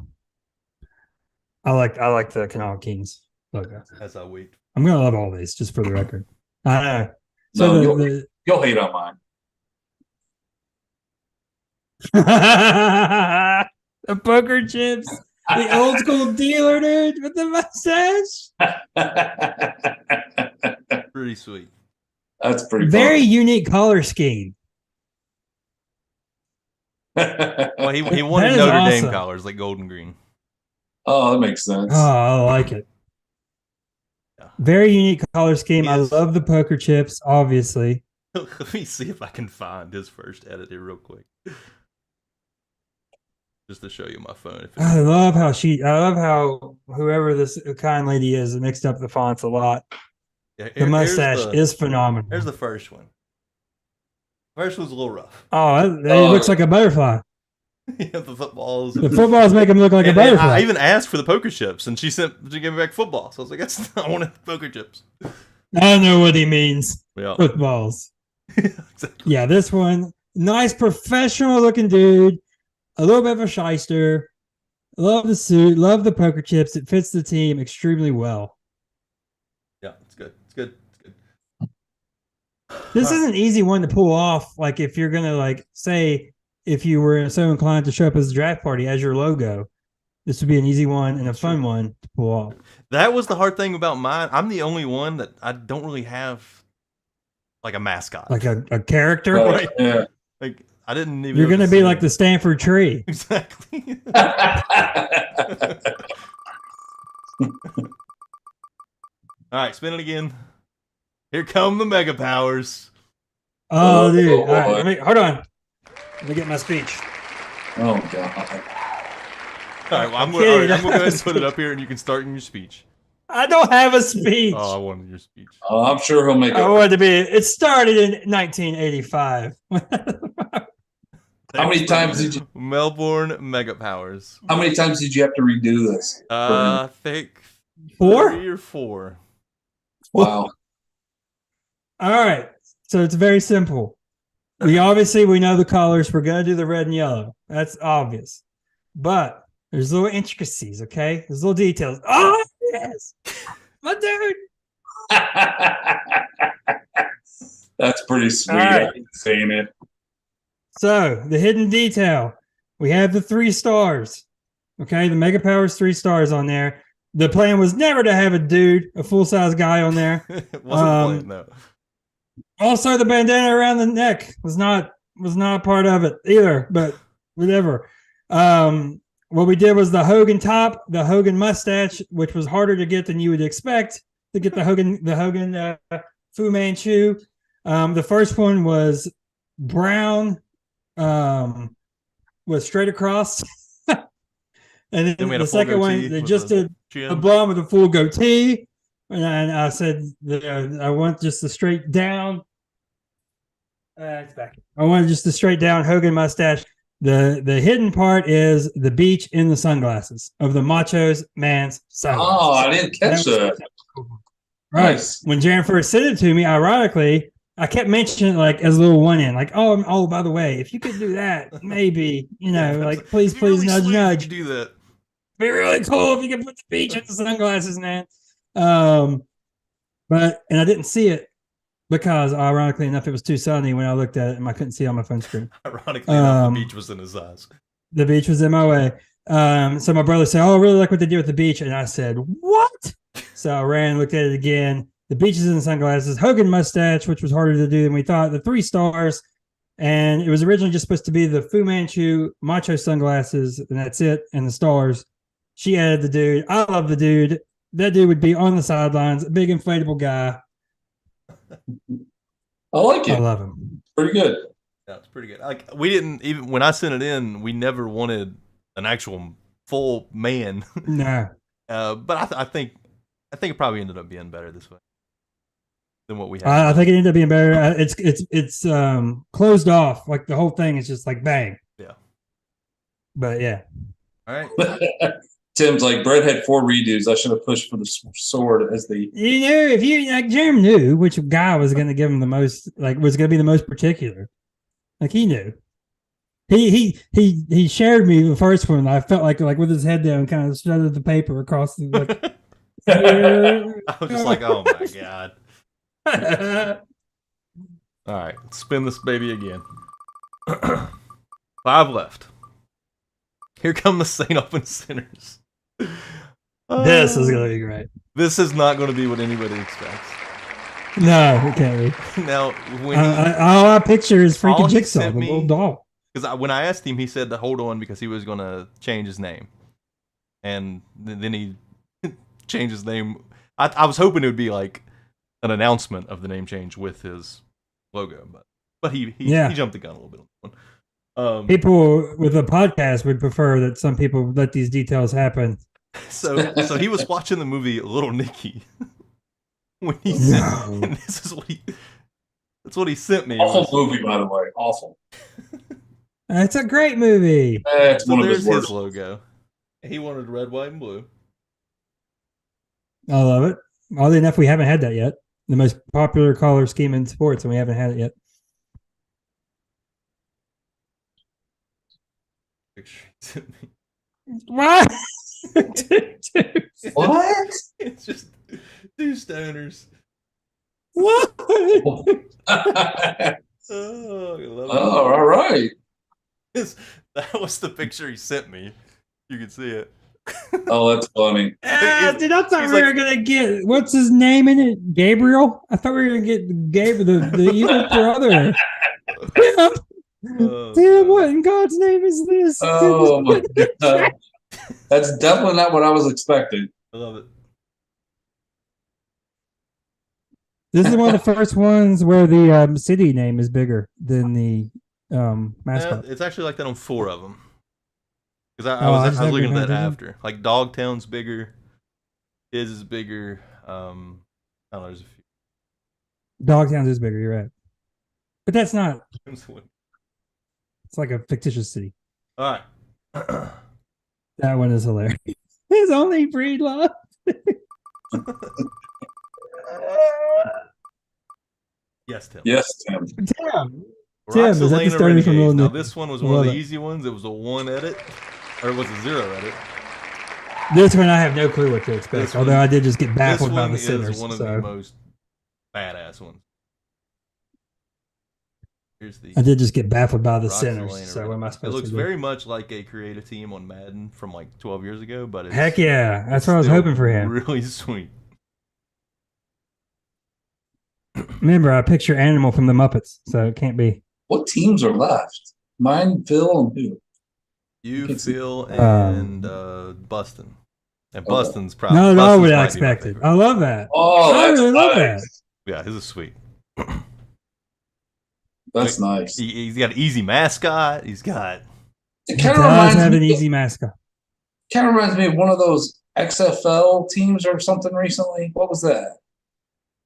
like the Kanawha Kings logo. As I wait. I'm gonna love all these, just for the record. I know. So you'll hate on mine. The poker chips, the old school dealer dude with the mustache. Pretty sweet. That's pretty very unique color scheme. Well, he wanted Notre Dame colors like gold and green. Oh, that makes sense. Oh, I like it. Yeah. Very unique color scheme. I love the poker chips, obviously. Let me see if I can find his first edit here real quick. Just to show you my phone. I love how whoever this kind lady is mixed up the fonts a lot. Yeah, the mustache is phenomenal. Here's the first one. First one's a little rough. Oh, it looks like a butterfly. Yeah, the footballs. The footballs make him look like a butterfly. I even asked for the poker chips, and she gave me back football. So I was like, I wanted poker chips. I know what he means. Yeah. Footballs. Exactly. Yeah, this one, nice professional looking dude. A little bit of a shyster. Love the suit. Love the poker chips. It fits the team extremely well. Yeah, it's good. It's good. It's good. This is an easy one to pull off. Like if you're gonna say if you were so inclined to show up as a draft party as your logo, this would be an easy one and a fun one to pull off. That was the hard thing about mine. I'm the only one that I don't really have like a mascot, like a character. Right? Yeah. Like I didn't even. You're gonna be like the Stanford tree. Exactly. All right, spin it again. Here come the mega powers. Oh, dude! All right, hold on. Let me get my speech. Oh God! All right, well, I'm kidding. gonna go ahead and put it up here, and you can start in your speech. I don't have a speech. Oh, I wanted your speech. Oh, I'm sure he'll make I it. wanted to be. It started in 1985. How many times did you? Melbourne Mega Powers? How many times did you have to redo this? I think 4? 3 or 4. Wow. All right. So it's very simple. We know the colors. We're gonna do the red and yellow. That's obvious. But there's little intricacies, okay? There's little details. Oh yes, my dude. That's pretty sweet. All right. I hate saying it. So the hidden detail. We have the 3 stars. Okay, the Mega Powers 3 stars on there. The plan was never to have a full-size guy on there. It wasn't playing, no. Also, the bandana around the neck was not part of it either, but whatever. What we did was the Hogan top, the Hogan mustache, which was harder to get than you would expect to get the Hogan Fu Manchu. The first one was brown, was straight across. And then we had the a full second one, goatee they with just a did chin. a blonde with a full goatee. And I said, I want just the straight down. It's back. I wanted just the straight down Hogan mustache. The hidden part is the beach in the sunglasses of the Macho's man's sunglasses. Oh, I didn't catch that. Right. Nice. When Jaron first sent it to me, ironically, I kept mentioning it like as a little one in, like, oh, by the way, if you could do that, maybe, like, please, Really nudge, sweet nudge. if you do that. Be really cool if you could put the beach in the sunglasses, man. But I didn't see it because, ironically enough, it was too sunny when I looked at it and I couldn't see it on my phone screen. Ironically enough, the beach was in his eyes. The beach was in my way. So my brother said, I really like what they did with the beach. And I said, what? So I ran and looked at it again. The beach is in the sunglasses, Hogan mustache, which was harder to do than we thought, the 3 stars. And it was originally just supposed to be the Fu Manchu Macho sunglasses, and that's it, and the stars. She added the dude. I love the dude. That dude would be on the sidelines, a big inflatable guy. I like I it. love him. Pretty good. Yeah, it's pretty good. Like, we didn't even, when I sent it in, we never wanted an actual full man. No. But I think it probably ended up being better this way than what we had. I think it ended up being better. It's closed off. Like the whole thing is just like bang. Yeah. But yeah. All right. Tim's like, Brett had 4 redos. I should have pushed for the sword as the. You knew if you like Jeremy knew which guy was going to give him the most, like was going to be the most particular. Like he knew. He shared me the first one. I felt like with his head down, kind of shredded the paper across the. Like, I was just like, oh my god. All right, let's spin this baby again. 5 left. Here come the St. Open Sinners. This is going to be great. This is not going to be what anybody expects. No, it can't be. Now, when all I picture is all freaking he Jigsaw, the sent me- little doll. because when I asked him, he said to hold on because he was going to change his name, and then he changed his name. I was hoping it would be like an announcement of the name change with his logo, but he jumped the gun a little bit on that one. People with a podcast would prefer that some people let these details happen. So he was watching the movie Little Nicky when he sent, and that's what he sent me. Awful movie, by the way. Awful. It's a great movie. It's So one of there's his worst. his logo. He wanted red, white, and blue. I love it. Oddly enough, we haven't had that yet. The most popular color scheme in sports, and we haven't had it yet. Picture he sent me. What? What? It's just 2 stoners. What? Oh, I love it. All right. That was the picture he sent me. You can see it. Oh, that's funny. Dude, I thought he's we like- were gonna get what's his name in it? Gabriel. I thought we were gonna get Gabriel, the evil brother. Oh, Damn, what in God's name is this? Oh my god. That's definitely not what I was expecting. I love it. This is one of the first ones where the city name is bigger than the mascot. It's actually like that on 4 of them. Because I I just was have looking been at that paying after. Like Dogtown's bigger, his is bigger. I don't know. There's a few. Dogtowns is bigger. You're right, but that's not. All It's like a fictitious city. right. That one is hilarious. His only breed love. Yes, Tim. Yes, Tim. Damn. Tim, is that the Roxelana story from Renegades. Little Now Nick? this one was one of Love the it. easy ones. It was a 1 edit, or it was a 0 edit. This one I have no clue what to expect. This one- although I did just get This baffled by one the is sinners. one of So the most badass ones. Here's the I did just get baffled by the Roxelana sinners. So what am I Renegades. It supposed looks to do? very much like a creative team on Madden from like 12 years ago, but it's, Heck yeah, that's it's what I was still hoping for him. Really sweet. Remember, I picture Animal from the Muppets, so it can't be. What teams are left? Mine, Phil, and who? You, Can see- Phil, and Bustin. And Okay. Bustin's probably Not at all what I Bustin's might be my expected. favorite. I love that. Oh, I that's really love that. nice. Yeah, his is sweet. That's nice. He's got an easy mascot. He's got It He kind of does reminds have me. an easy mascot. Kind of reminds me of one of those XFL teams or something recently. What was that?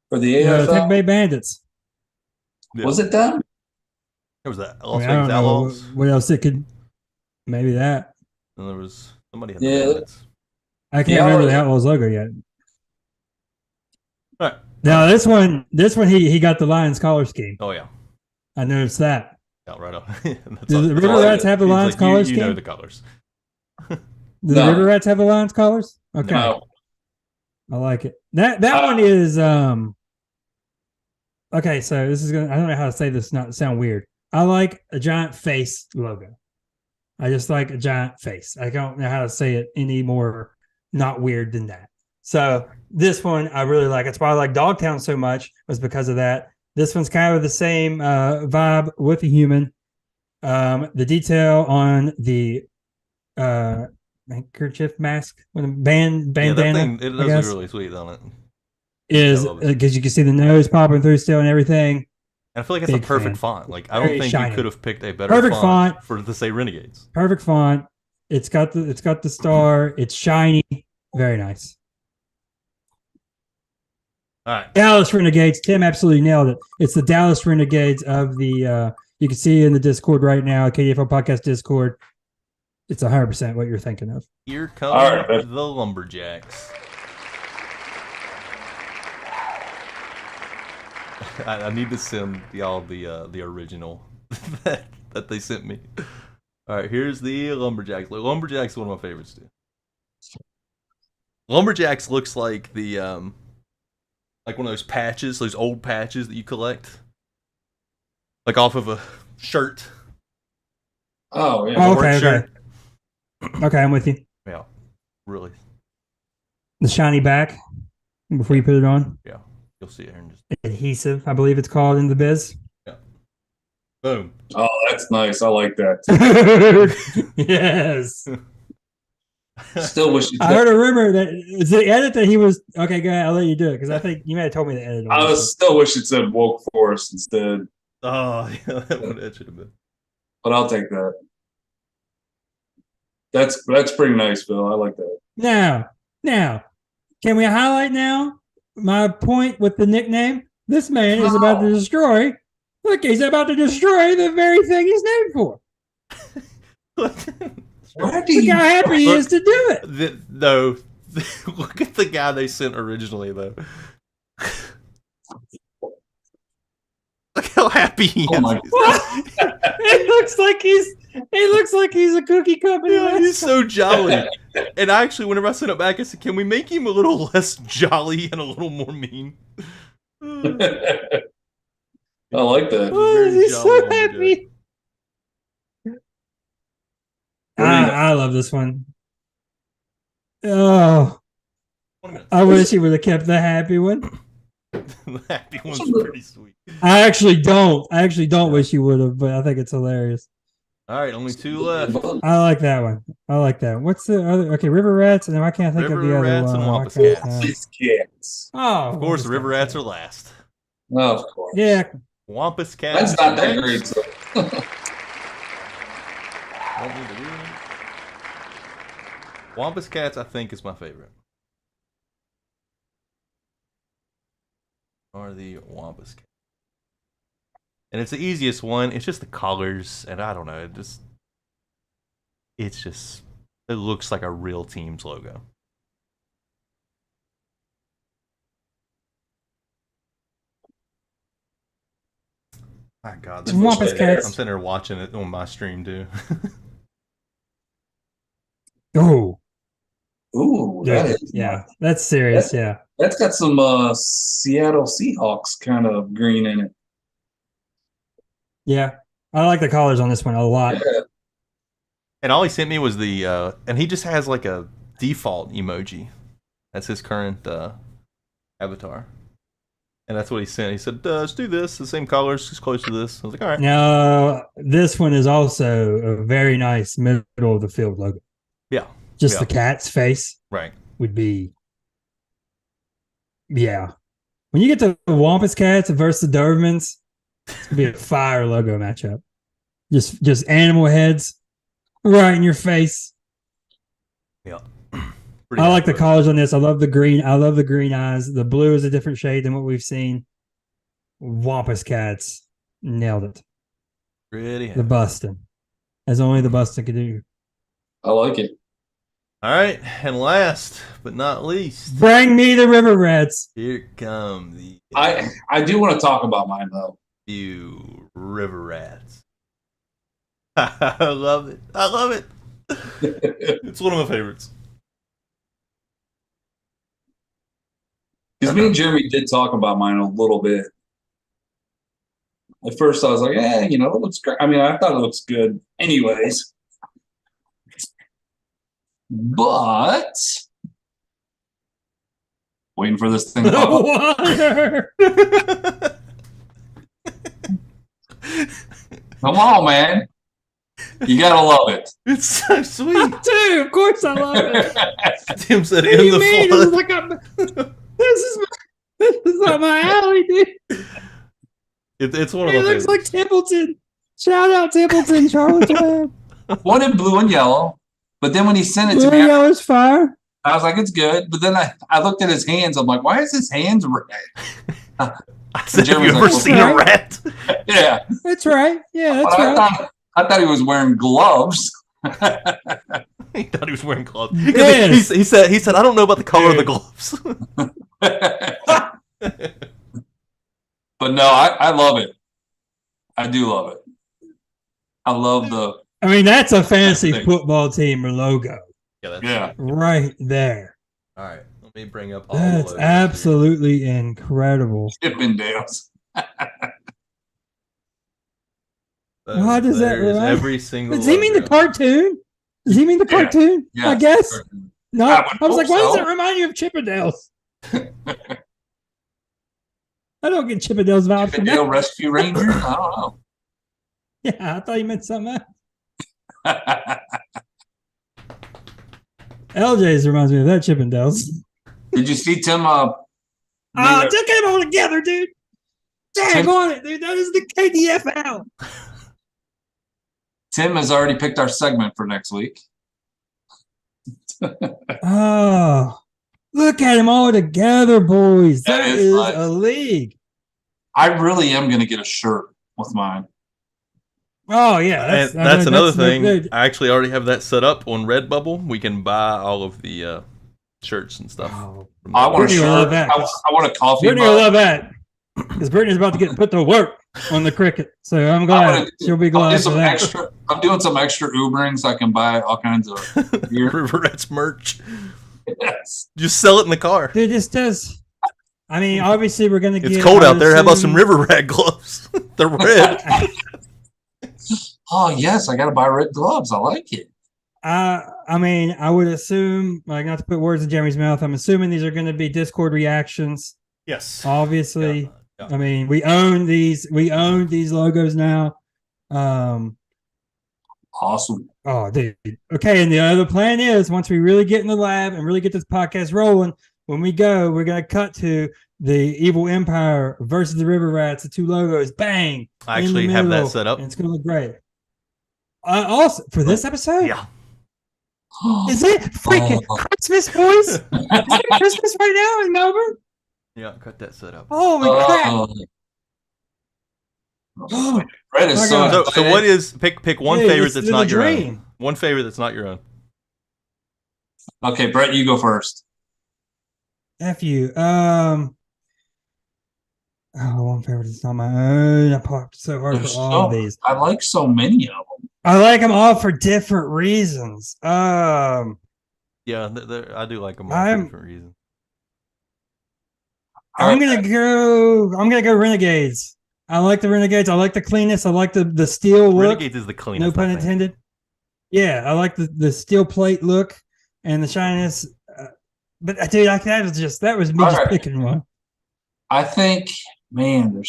For the AFL? Tampa Bay Bandits. Was it them? There was that I, Las mean, I Vegas don't know Outlaws. what else it could. Maybe that. And there was somebody had Yeah. the Bandits. I can't The remember the Outlaws- Outlaws logo yet. All right. Now this one, he got the Lions collar scheme. Oh yeah. I noticed that. Yeah, right on. Do the River all Rats good. have the He's Lions like, collar you scheme? know the colors. Do the No. River Rats have the Lions collars? Okay, No. I like it. That one is okay. So this is gonna. I don't know how to say this not to sound weird. I like a giant face logo. I just like a giant face. I don't know how to say it any more not weird than that. So this one I really like. That's why I like Dogtown so much, was because of that. This one's kind of the same vibe with a human. The detail on the handkerchief mask with a bandana, Yeah, that thing it I does guess, look really sweet on it. is I love it. because you can see the nose popping through still and everything. And I feel like it's Big a perfect fan. font. Like I Very don't think shiny. you could have picked a better Perfect font. for to say Renegades. Perfect font. It's got the star. It's shiny. Very nice. All right. Dallas Renegades. Tim absolutely nailed it. It's the Dallas Renegades of the. You can see in the Discord right now, KDFL podcast Discord. It's 100% what you're thinking of. Here come All right. the Lumberjacks. I need to send y'all the original that they sent me. All right, here's the Lumberjacks. Lumberjacks is one of my favorites too. Lumberjacks looks like the like one of those patches, those old patches that you collect, like off of a shirt. Oh, yeah. Oh, Work okay, shirt. Okay, I'm with you. Yeah, really. The shiny back before you put it on. Yeah, you'll see it here in just Adhesive, I believe it's called in the biz. boom. Oh, that's nice. I like that. Yes. Still wish you I heard a rumor that it's the edit that he was okay. Go ahead, I'll let you do it because I think you may have told me the edit. on I this was still wish it said woke forest instead, Oh, yeah, that should have been. but I'll take that. That's pretty nice, Phil. I like that. one. Now, can we highlight now my point with the nickname? This man is about to destroy. Look, he's about to destroy the very thing he's named for. Why do Look you? how happy he is to do it. No, look at the guy they sent originally, though. Look how happy he Oh is. my It looks like he's a cookie company. Yeah, he's so jolly. And actually, whenever I sent it back, I said, "Can we make him a little less jolly and a little more mean?" I like that. Oh, Very he's jolly so lumberjack. happy. What do you got? I love this one. Oh, 1 minute. I wish he would have kept the happy one. The happy one's pretty sweet. I actually don't. Wish he would have, but I think it's hilarious. All right, only 2 left. I like that one. What's the other? Okay, River Rats, and then I can't think of the River other Rats one. and Why Wampus can't Cats. I- These cats. Oh, Of course, the River Rats are last. Oh, of course. Yeah, Wampus Cats. Mine's not that next. great. So. Don't need to do Wampus Cats, I think, is my favorite. Are the Wampus Cats. And it's the easiest one. It's just the colors, and I don't know. It looks like a real team's logo. My God, Wampus Cats. I'm sitting there watching it on my stream too. Oh, Ooh, that is nice. that's serious. Yeah, That's got some Seattle Seahawks kind of green in it. yeah. I like the colors on this one a lot. Yeah. And all he sent me was and he just has like a default emoji. That's his current avatar. And that's what he sent. He said, let's do this. The same colors, just close to this. I was like, all right. Now, this one is also a very nice middle of the field logo. Yeah. Just the cat's face right would be, yeah. When you get the Wampus Cats versus the Dobermans, it's going to be a fire logo matchup. Just animal heads right in your face. Yeah. I like the colors on this. I love the green. I love the green eyes. The blue is a different shade than what we've seen. Wampus Cats nailed it. Pretty the Bustin, as only the Bustin could do. I like it. All right, and last but not least, bring me the River Rats. Here come the. I do want to talk about mine though. You River Rats. I love it. I love it. It's one of my favorites. Because me and Jeremy did talk about mine a little bit. At first, I was like, it looks great. I mean, I thought it looks good anyways. But waiting for this thing to pop up. Come on, man. You gotta love it. It's so sweet. Dude, of course I love it. Tim said What do you mean? flood. This is not my alley, dude. It's one of It my looks favorites. like Templeton. Shout out Templeton, Charlottesville. One in blue and yellow. But then when he sent it Blue to and me, yellow's fire. I was like, it's good. But then I looked at his hands. I'm like, why is his hands red? I said, have you Jeremy's ever like, seen a rat? Yeah. That's right. Yeah, that's But right. I thought he was wearing gloves. He thought he was wearing gloves. Yes. He said, I don't know about the color of the gloves. But no, I love it. I do love it. I love the. I mean, that's a fantasy football team logo Yeah. right there. All right. Let me bring up all That's the absolutely incredible. Chippendales. Why does that There's remind- every single Does he mean the logo. cartoon? Does he mean the cartoon? Yeah. I guess. No, I would I was like, hope why does so. it remind you of Chippendales? I don't get Chippendales vibes from Chippendale that. Rescue Rangers? I don't know. Yeah, I thought you meant something else. LJ's reminds me of that Chippendales. Did you see Tim? Took them all together, dude. Dang on it, dude. That is the KDFL. Tim has already picked our segment for next week. Oh, look at them all together, boys. That That is is nice. a league. I really am going to get a shirt with mine. Oh, yeah. And that's another thing. good. I actually already have that set up on Redbubble. We can buy all of the shirts and stuff. Oh, from I there. want a Brittany will shirt. love that. I want a coffee Brittany will mug. love that. Because Brittany's about to get put to work on the cricket. So I'm I'm glad. gonna- She'll be I'll glad do for some that. extra. I'm doing some extra Ubering so I can buy all kinds of gear. River Rats merch. Yes. Just sell it in the car. Dude, this does. I mean, obviously, we're going to get. It's cold I out would there. How about some assume- River Rat gloves? They're red. Oh yes, I got to buy red gloves. I like it. I mean, I would assume, like, not to put words in Jeremy's mouth, I'm assuming these are going to be Discord reactions. Yes. Obviously. Yeah. I mean, we own these logos now. Awesome. Oh, dude. Okay, and the other plan is once we really get in the lab and really get this podcast rolling, when we go, we're gonna cut to the Evil Empire versus the River Rats, the two logos, bang. I in the actually have that middle, set up. and it's gonna look great. Also, for this episode, Yeah. yeah, Is it freaking Christmas, boys? Is it Christmas right now in Melbourne? Yeah, cut that set up. Holy crap! Oh, Fred is My so God. So what is pick one Dude, favorite it's that's the not your own? dream. One favorite that's not your own. Okay, Brett, you go first. F you. One favorite is not my own. I popped so hard There's for all of so these. I like so many of them. I like them all for different reasons. Yeah, I do like them all for different reasons. I'm gonna go Renegades. I like the Renegades. I like the cleanness. I like the steel look. Renegades is the cleanest. No pun intended. Yeah, I like the steel plate look and the shininess. But dude, that was me just picking one. I think, man,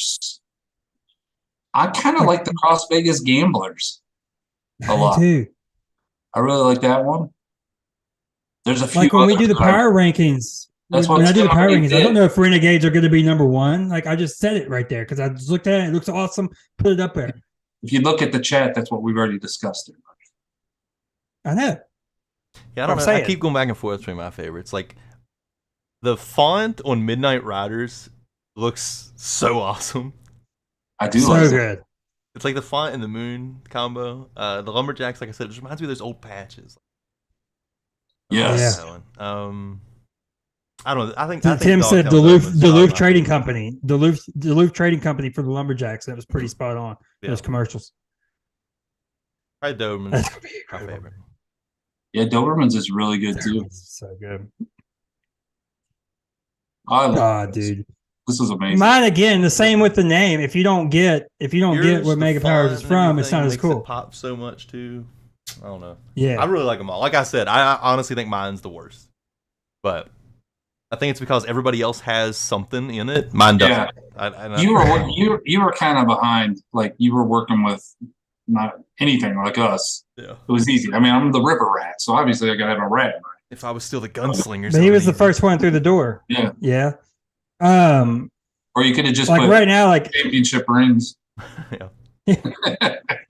I kind of like the Las Vegas Gamblers a lot. Too. I really like that one. There's a few. Like when we do the power rankings. When I do the power rankings, I don't know if Renegades are going to be number one. Like I just said it right there because I just looked at it. It looks awesome. Put it up there. If you look at the chat, that's what we've already discussed. I know. Yeah, I don't know. I keep going back and forth between my favorites. Like the font on Midnight Riders looks so awesome. I do so like good. It. It's like the font and the moon combo. The Lumberjacks, like I said, it just reminds me of those old patches. Yes. Yeah. I don't know. I think Tim said Duluth Trading Company. Duluth Trading Company for the Lumberjacks. That was pretty spot on. Yeah. Those commercials. Probably Doberman's my favorite. Yeah, Doberman's is really good too. So good. Dude. This is amazing. Mine again, the same with the name. If you don't get what Mega Powers is from, it's not as cool. It pops so much too. I don't know. Yeah. I really like them all. Like I said, I honestly think mine's the worst. But I think it's because everybody else has something in it. Mine doesn't. Yeah. You were kind of behind. Like you were working with not anything like us. Yeah. It was easy. I mean, I'm the river rat, so obviously I gotta have a rat. If I was still the gunslinger. But he was the first one through the door. Yeah. Yeah. Or you could have just like right now, like championship rings. Yeah.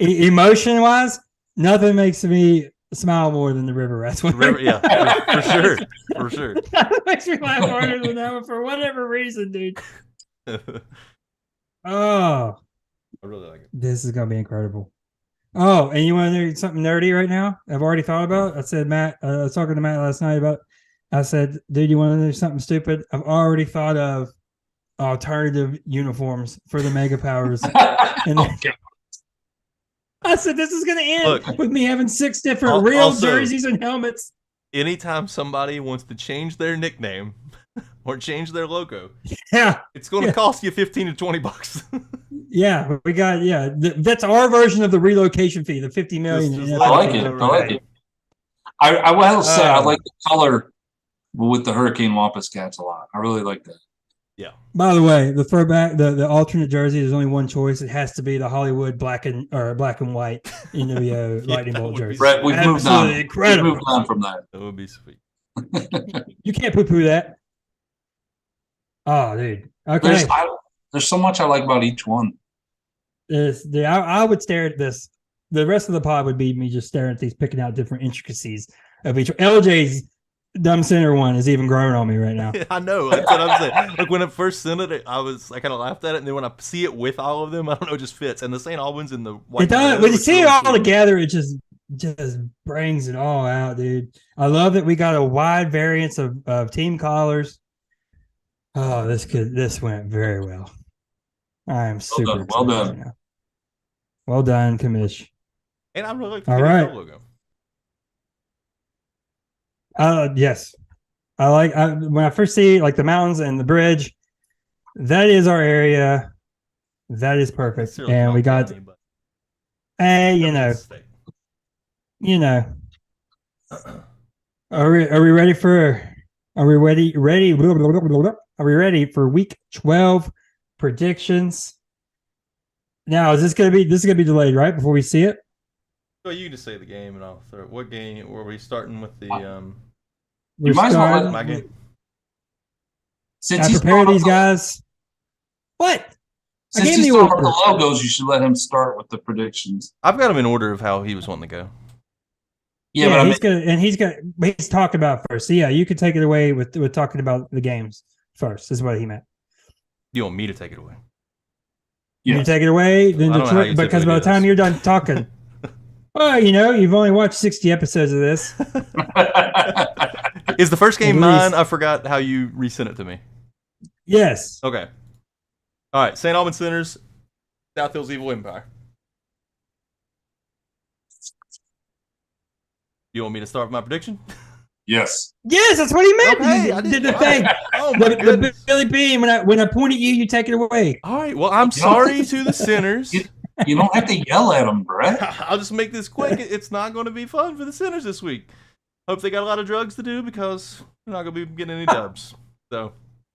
Emotion wise, nothing makes me smile more than the river rats. Yeah, for sure. That makes me laugh harder than that one for whatever reason, dude. Oh, I really like it. This is gonna be incredible. Oh, and you want to do something nerdy right now? I've already thought about it. I said, Matt, I was talking to Matt last night about. I said, dude, you want to do something stupid? I've already thought of alternative uniforms for the Mega Powers. And I said, this is going to end with me having 6 different real jerseys and helmets. Anytime somebody wants to change their nickname or change their logo, it's going to cost you $15 to $20. Yeah, we got that's our version of the relocation fee, the $50 million. I like it. I will say I like the color with the Hurricane Wampus cats a lot. I really like that. Yeah. By the way, the throwback, the alternate jersey, there's only one choice. It has to be the Hollywood black and white Lightning Bolt jersey. Brett, we've moved on. Incredible. We've moved on from that. That would be sweet. You can't poo-poo that. Oh, dude. Okay. There's so much I like about each one. I would stare at this. The rest of the pod would be me just staring at these, picking out different intricacies of each. LJ's dumb center one is even growing on me right now. I know. That's what I'm saying. Like when I first sent it, I kind of laughed at it, and then when I see it with all of them, I don't know, it just fits. And the St. Albans and the white. It does. When you see it all together, it just brings it all out, dude. I love that we got a wide variance of team collars. Oh, this went very well. I am super well done. Right now. Well done, Kamish. And I really like the KDFL logo. Yes. I like when I first see like the mountains and the bridge, that is our area. That is perfect. And we got Are we ready for week 12 predictions? Now, this is gonna be delayed, right? Before we see it? Well, you just say the game and I'll throw it. What game were we starting with the you might as well my game? Since I prepared these guys. What? Since he's talking about the logos, you should let him start with the predictions. I've got them in order of how he was wanting to go. Yeah, but he's talked about first. So yeah, you could take it away with talking about the games first. Is what he meant. You want me to take it away? You take it away, then I don't know how you because by the time you're done talking, well, you've only watched 60 episodes of this. Is the first game mine? I forgot how you resent it to me. Yes. Okay. All right. St. Albans Sinners, South Hills Evil Empire. You want me to start with my prediction? Yes. Yes, that's what he meant. Okay, You I did the thing. Oh my goodness. The Billy Bean. When I point at you, you take it away. All right. Well, I'm sorry to the Sinners. You don't have to yell at them, Brett. I'll just make this quick. It's not going to be fun for the Sinners this week. Hope they got a lot of drugs to do because they're not going to be getting any dubs. So,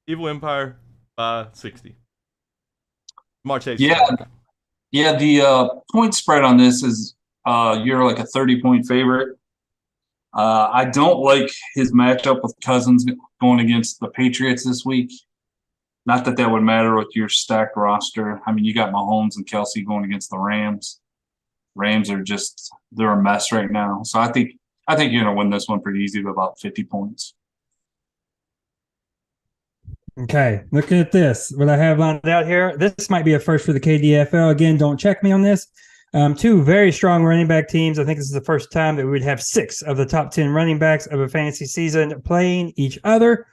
Evil Empire by 60. March 8th. Yeah. The point spread on this is you're like a 30-point favorite. I don't like his matchup with Cousins going against the Patriots this week. Not that would matter with your stacked roster. I mean, you got Mahomes and Kelsey going against the Rams. Rams are they're a mess right now. So I think you're going to win this one pretty easy by about 50 points. Okay, looking at this, what I have lined out here, this might be a first for the KDFL. Again, don't check me on this. Two very strong running back teams. I think this is the first time that we would have 6 of the top 10 running backs of a fantasy season playing each other.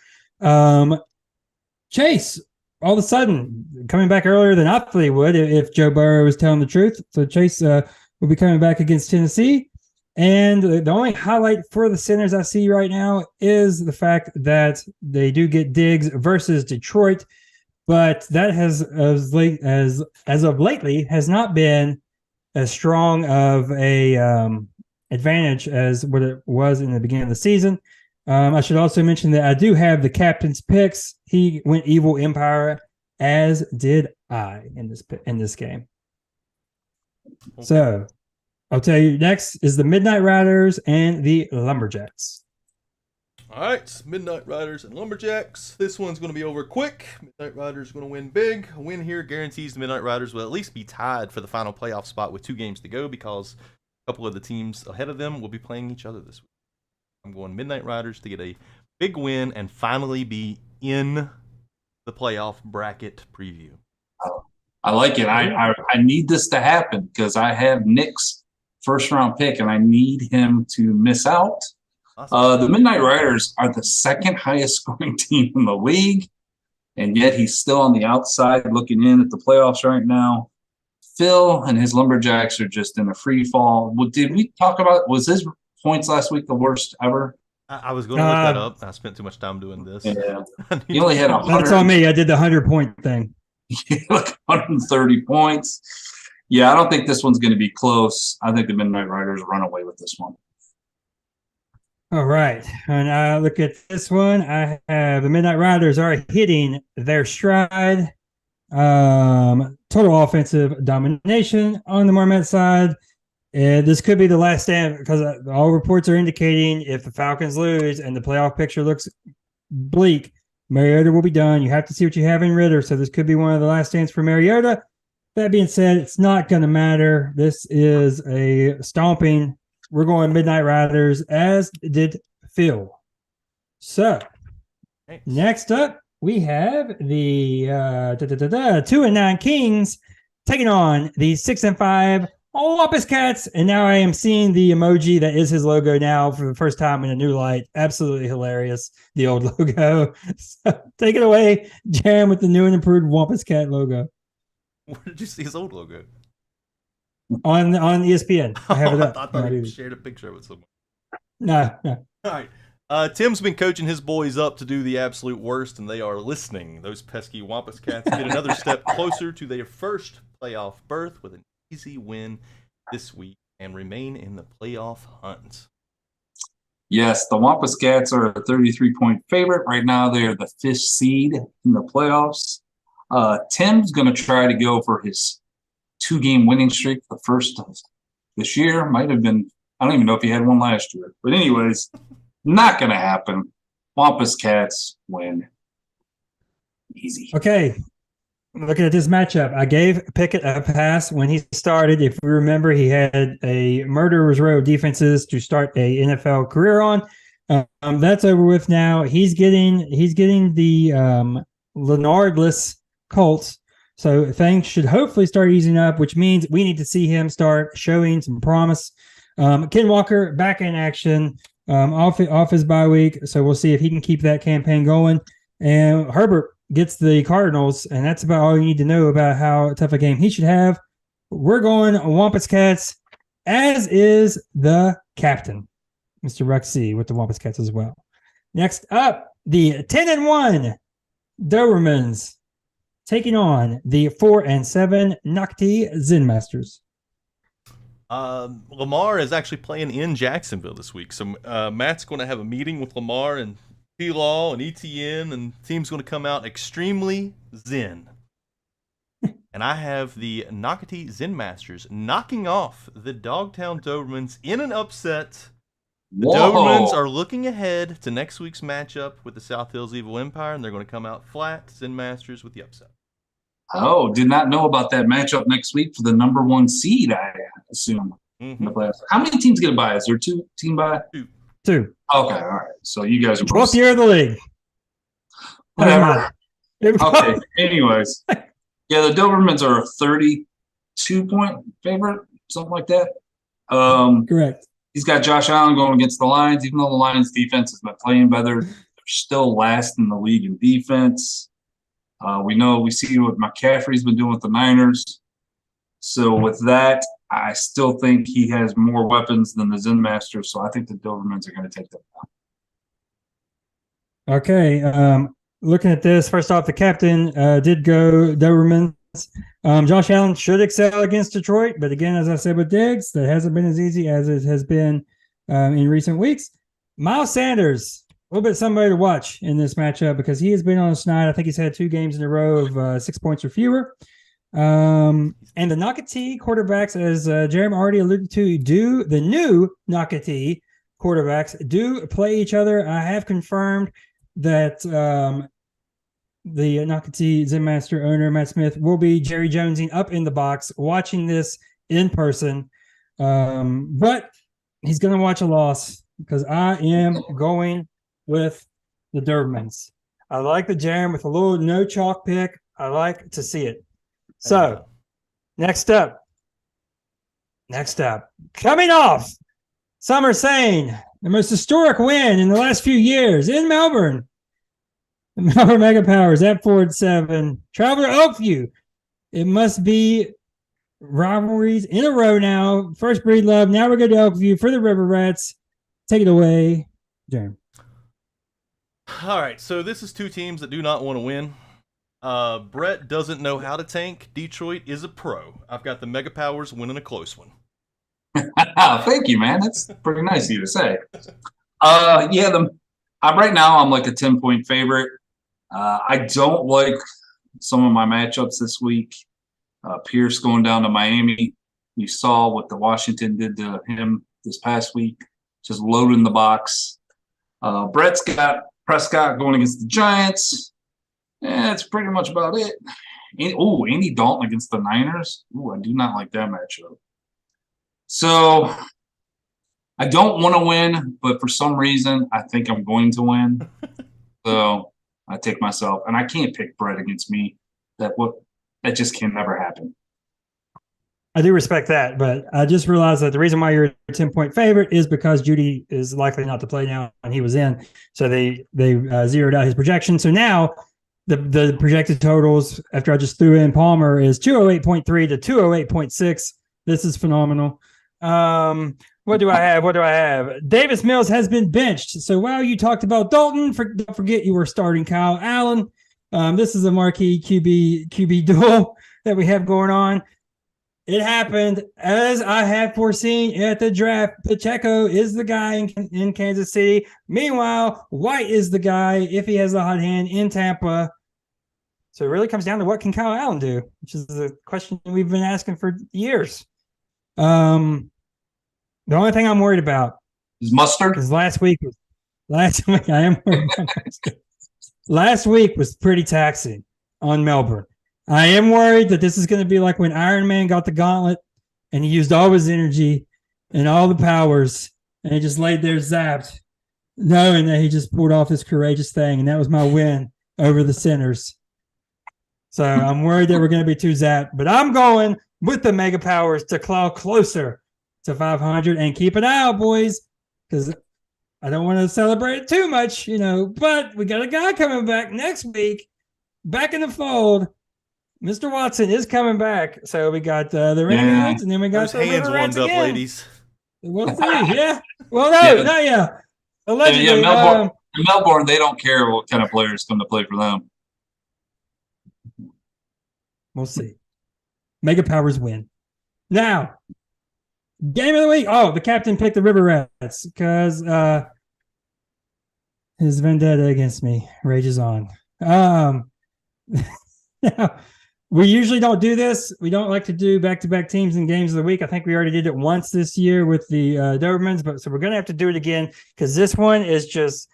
Chase, all of a sudden, coming back earlier than I thought he would if Joe Burrow was telling the truth. So Chase will be coming back against Tennessee. And the only highlight for the Sinners I see right now is the fact that they do get Diggs versus Detroit. But that has, as of lately, has not been as strong of a advantage as what it was in the beginning of the season. I should also mention that I do have the captain's picks. He went Evil Empire, as did I in this game. Okay. So I'll tell you next is the Midnight Riders and the Lumberjacks. All right, Midnight Riders and Lumberjacks. This one's going to be over quick. Midnight Riders going to win big. A win here guarantees the Midnight Riders will at least be tied for the final playoff spot with 2 games to go because a couple of the teams ahead of them will be playing each other this week. I'm going Midnight Riders to get a big win and finally be in the playoff bracket preview. I like it. I need this to happen because I have Nick's first-round pick, and I need him to miss out. Awesome. The Midnight Riders are the second highest scoring team in the league, and yet he's still on the outside looking in at the playoffs right now. Phil and his Lumberjacks are just in a free fall. Did we talk about, was his points last week the worst ever? I was going to look that up. I spent too much time doing this. Yeah. He only had 100. That's on me. I did the 100-point thing. Like 130 points. Yeah, I don't think this one's going to be close. I think the Midnight Riders run away with this one. All right. And I look at this one. I have the Midnight Riders are hitting their stride. Total offensive domination on the Marmette side. And this could be the last stand because all reports are indicating if the Falcons lose and the playoff picture looks bleak, Mariota will be done. You have to see what you have in Ritter. So this could be one of the last stands for Mariota. That being said, it's not going to matter. This is a stomping. We're going Midnight Riders, as did Phil. So, next up, we have the 2-9 Kings taking on the 6-5 Wampus Cats. And now I am seeing the emoji that is his logo now for the first time in a new light. Absolutely hilarious, the old logo. So, take it away, Jam, with the new and improved Wampus Cat logo. Where did you see his old logo? On ESPN. I have it up. I thought he shared a picture with someone. No. All right. Tim's been coaching his boys up to do the absolute worst, and they are listening. Those pesky Wampus Cats get another step closer to their first playoff berth with an easy win this week and remain in the playoff hunt. Yes, the Wampus Cats are a 33-point favorite. Right now, they are the 5th seed in the playoffs. Tim's going to try to go for his 2-game winning streak, the first of this year. Might have been, I don't even know if he had one last year. But anyways, not going to happen. Wampus Cats win. Easy. Okay. looking at this matchup, I gave Pickett a pass when he started. If we remember, he had a murderer's row of defenses to start a NFL career on. That's over with now. He's getting the Leonardless Colts. So things should hopefully start easing up, which means we need to see him start showing some promise. Ken Walker back in action off his bye week. So we'll see if he can keep that campaign going. And Herbert gets the Cardinals, and that's about all you need to know about how tough a game he should have. We're going Wampus Cats, as is the captain, Mr. Ruxy, with the Wampus Cats as well. Next up, the 10-1 Dobermans taking on the 4-7 Nocti Zen Masters. Lamar is actually playing in Jacksonville this week, so Matt's going to have a meeting with Lamar and T-Law and ETN, and the team's going to come out extremely zen. And I have the Nocti Zen Masters knocking off the Dogtown Dobermans in an upset. The Dobermans are looking ahead to next week's matchup with the South Hills Evil Empire, and they're going to come out flat, Zen Masters with the upset. Oh, did not know about that matchup next week for the number 1 seed, I assume. In the playoffs. How many teams get a bye? Is there 2 team bye? 2. Okay, all right. So you guys are 12th year of the league. Whatever. Okay, anyways. Yeah, the Dobermans are a 32-point favorite, something like that. Correct. He's got Josh Allen going against the Lions. Even though the Lions' defense has been playing better, they're still last in the league in defense. We see what McCaffrey's been doing with the Niners. So with that, I still think he has more weapons than the Zen Masters, so I think the Dobermans are going to take them down. Okay. Looking at this, first off, the captain did go Dobermans. Josh Allen should excel against Detroit, but again, as I said with Diggs, that hasn't been as easy as it has been in recent weeks. Miles Sanders, a little bit somebody to watch in this matchup because he has been on a snide. I think he's had 2 games in a row of 6 points or fewer. And the Nocati quarterbacks, as Jeremy already alluded to, the new Nocati quarterbacks do play each other. I have confirmed that the Nocati Zen Master owner, Matt Smith, will be Jerry Jonesing up in the box watching this in person. But he's going to watch a loss because I am going with the Dobermans. I like the Jerem with a little no chalk pick. I like to see it. So, next up, coming off Summer Sane, the most historic win in the last few years in Melbourne. The Melbourne Mega Powers at 4-7. Travel to Oakview. It must be rivalries in a row now. First Breed Love. Now we're going to Oakview for the River Rats. Take it away, Jeremy. All right, so this is 2 teams that do not want to win. Brett doesn't know how to tank. Detroit is a pro. I've got the Mega Powers winning a close one. Thank you, man. That's pretty nice of you to say. Right now I'm like a 10-point favorite. I don't like some of my matchups this week. Pierce going down to Miami. You saw what the Washington did to him this past week, just loading the box. Brett's got Prescott going against the Giants. That's pretty much about it. Andy Dalton against the Niners. I do not like that matchup. So I don't want to win, but for some reason, I think I'm going to win. So I take myself, and I can't pick Brett against me. That just can never happen. I do respect that, but I just realized that the reason why you're a 10-point favorite is because Judy is likely not to play now, and he was in. So they zeroed out his projection. So now the projected totals, after I just threw in Palmer, is 208.3 to 208.6. This is phenomenal. What do I have? Davis Mills has been benched. So while you talked about Dalton, don't forget you were starting Kyle Allen. This is a marquee QB duel that we have going on. It happened as I had foreseen at the draft. Pacheco is the guy in Kansas City. Meanwhile, White is the guy, if he has the hot hand, in Tampa. So it really comes down to what can Kyle Allen do, which is the question we've been asking for years. The only thing I'm worried about is mustard. Because last week I am worried about mustard. Last week was pretty taxing on Melbourne. I am worried that this is going to be like when Iron Man got the gauntlet and he used all his energy and all the powers and he just laid there zapped, knowing that he just pulled off this courageous thing. And that was my win over the Sinners. So I'm worried that we're going to be too zapped, but I'm going with the Mega Powers to claw closer to 500 and keep an eye out, boys, because I don't want to celebrate it too much, but we got a guy coming back next week, back in the fold. Mr. Watson is coming back. So we got the Renegades, and then we got those the hands River Rats warmed up, again. ladies. We'll see. Yeah. Well, no, not yet. Allegedly. Melbourne, Melbourne, they don't care what kind of players come to play for them. We'll see. Mega Powers win. Now, game of the week. Oh, the captain picked the River Rats because his vendetta against me rages on. Now, we usually don't do this. We don't like to do back-to-back teams and games of the week. I think we already did it once this year with the Dobermans, but so we're going to have to do it again because this one is just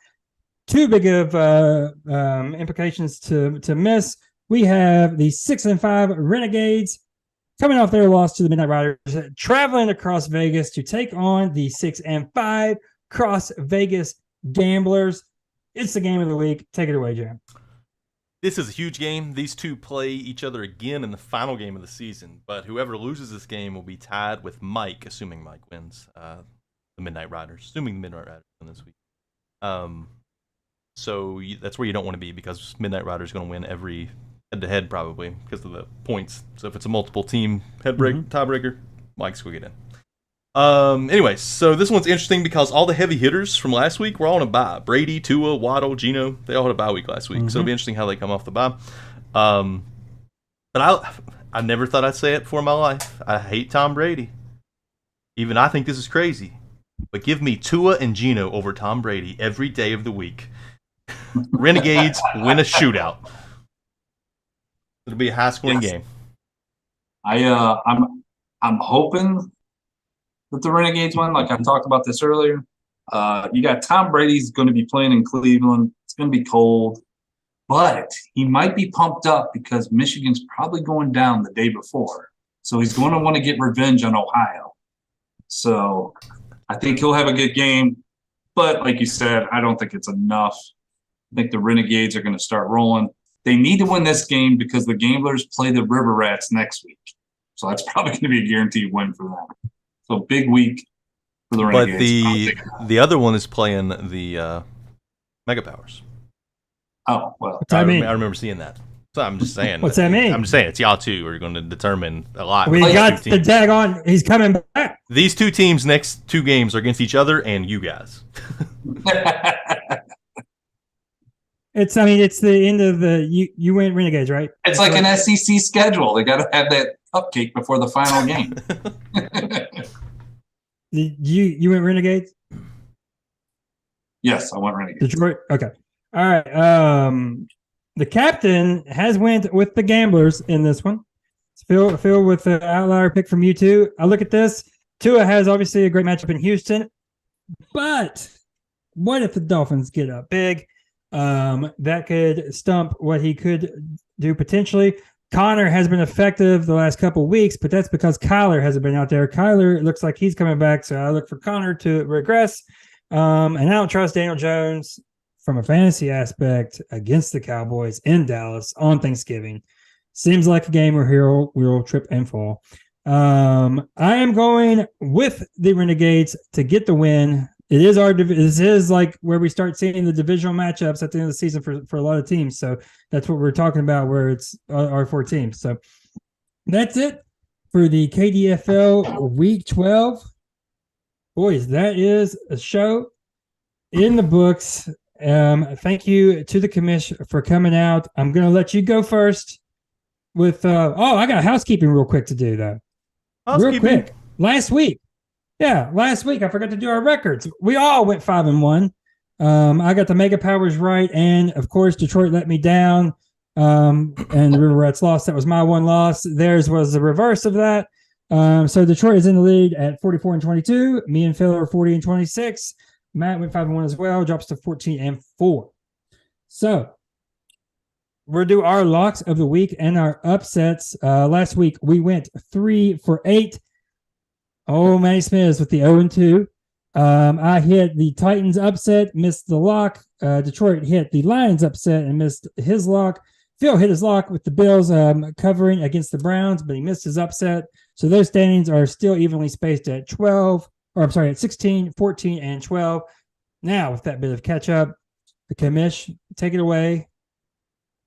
too big of implications to miss. We have the 6-5 Renegades coming off their loss to the Midnight Riders, traveling across Vegas to take on the 6-5 Cross Vegas Gamblers. It's the game of the week. Take it away, Jam. This is a huge game. These two play each other again in the final game of the season, but whoever loses this game will be tied with Mike, assuming Mike wins, the Midnight Riders, assuming the Midnight Riders win this week. So that's where you don't want to be because Midnight Riders is going to win every head-to-head probably because of the points. So if it's a multiple team tiebreaker, Mike's will get in. Anyways, so this one's interesting because all the heavy hitters from last week were all on a bye. Brady, Tua, Waddle, Geno, they all had a bye week last week. So it'll be interesting how they come off the bye. But I never thought I'd say it before in my life. I hate Tom Brady. Even I think this is crazy. But give me Tua and Geno over Tom Brady every day of the week. Renegades win a shootout. It'll be a high-scoring game. I'm hoping that the Renegades win. Like I talked about this earlier. You got Tom Brady's going to be playing in Cleveland. It's going to be cold, but he might be pumped up because Michigan's probably going down the day before. So he's going to want to get revenge on Ohio. So I think he'll have a good game. But like you said, I don't think it's enough. I think the Renegades are going to start rolling. They need to win this game because the Gamblers play the River Rats next week. So that's probably going to be a guaranteed win for them. So big week for the Renegades. But the other one is playing the Mega Powers. Oh, well. What's that mean? I remember seeing that. So I'm just saying. What's that mean? I'm just saying it's y'all two are going to determine a lot. We got the tag on. He's coming back. These two teams' next two games are against each other and you guys. It's the end of the you went Renegades, right? It's like an SEC schedule. They got to have that cupcake before the final game. You went Renegades? Yes, I went Renegades. Detroit. Okay. All right. The captain has went with the Gamblers in this one. Phil with the outlier pick from you two. I look at this. Tua has obviously a great matchup in Houston, but what if the Dolphins get up big? That could stump what he could do potentially. Connor has been effective the last couple of weeks, but that's because Kyler hasn't been out there. Kyler looks like he's coming back, so I look for Connor to regress. And I don't trust Daniel Jones from a fantasy aspect against the Cowboys in Dallas on Thanksgiving. Seems like a game where he'll will trip and fall. I am going with the Renegades to get the win. It is this is like where we start seeing the divisional matchups at the end of the season for a lot of teams. So that's what we're talking about, where it's our four teams. So that's it for the KDFL Week 12. Boys, that is a show in the books. Thank you to the commission for coming out. I'm going to let you go first with I got housekeeping real quick to do though. Real quick. Last week I forgot to do our records. We all went 5-1. I got the Mega Powers right, and of course Detroit let me down. And the River Rats lost. That was my one loss. Theirs was the reverse of that. So Detroit is in the lead at 44-22. Me and Phil are 40-26. Matt went 5-1 as well, drops to 14-4. So we'll do our locks of the week and our upsets. Last week we went 3 for 8. Oh, Manny Smith with the 0-2. I hit the Titans upset, missed the lock. Detroit hit the Lions upset and missed his lock. Phil hit his lock with the Bills covering against the Browns, but he missed his upset. So those standings are still evenly spaced at 16, 14, and 12. Now, with that bit of catch up, the commish, take it away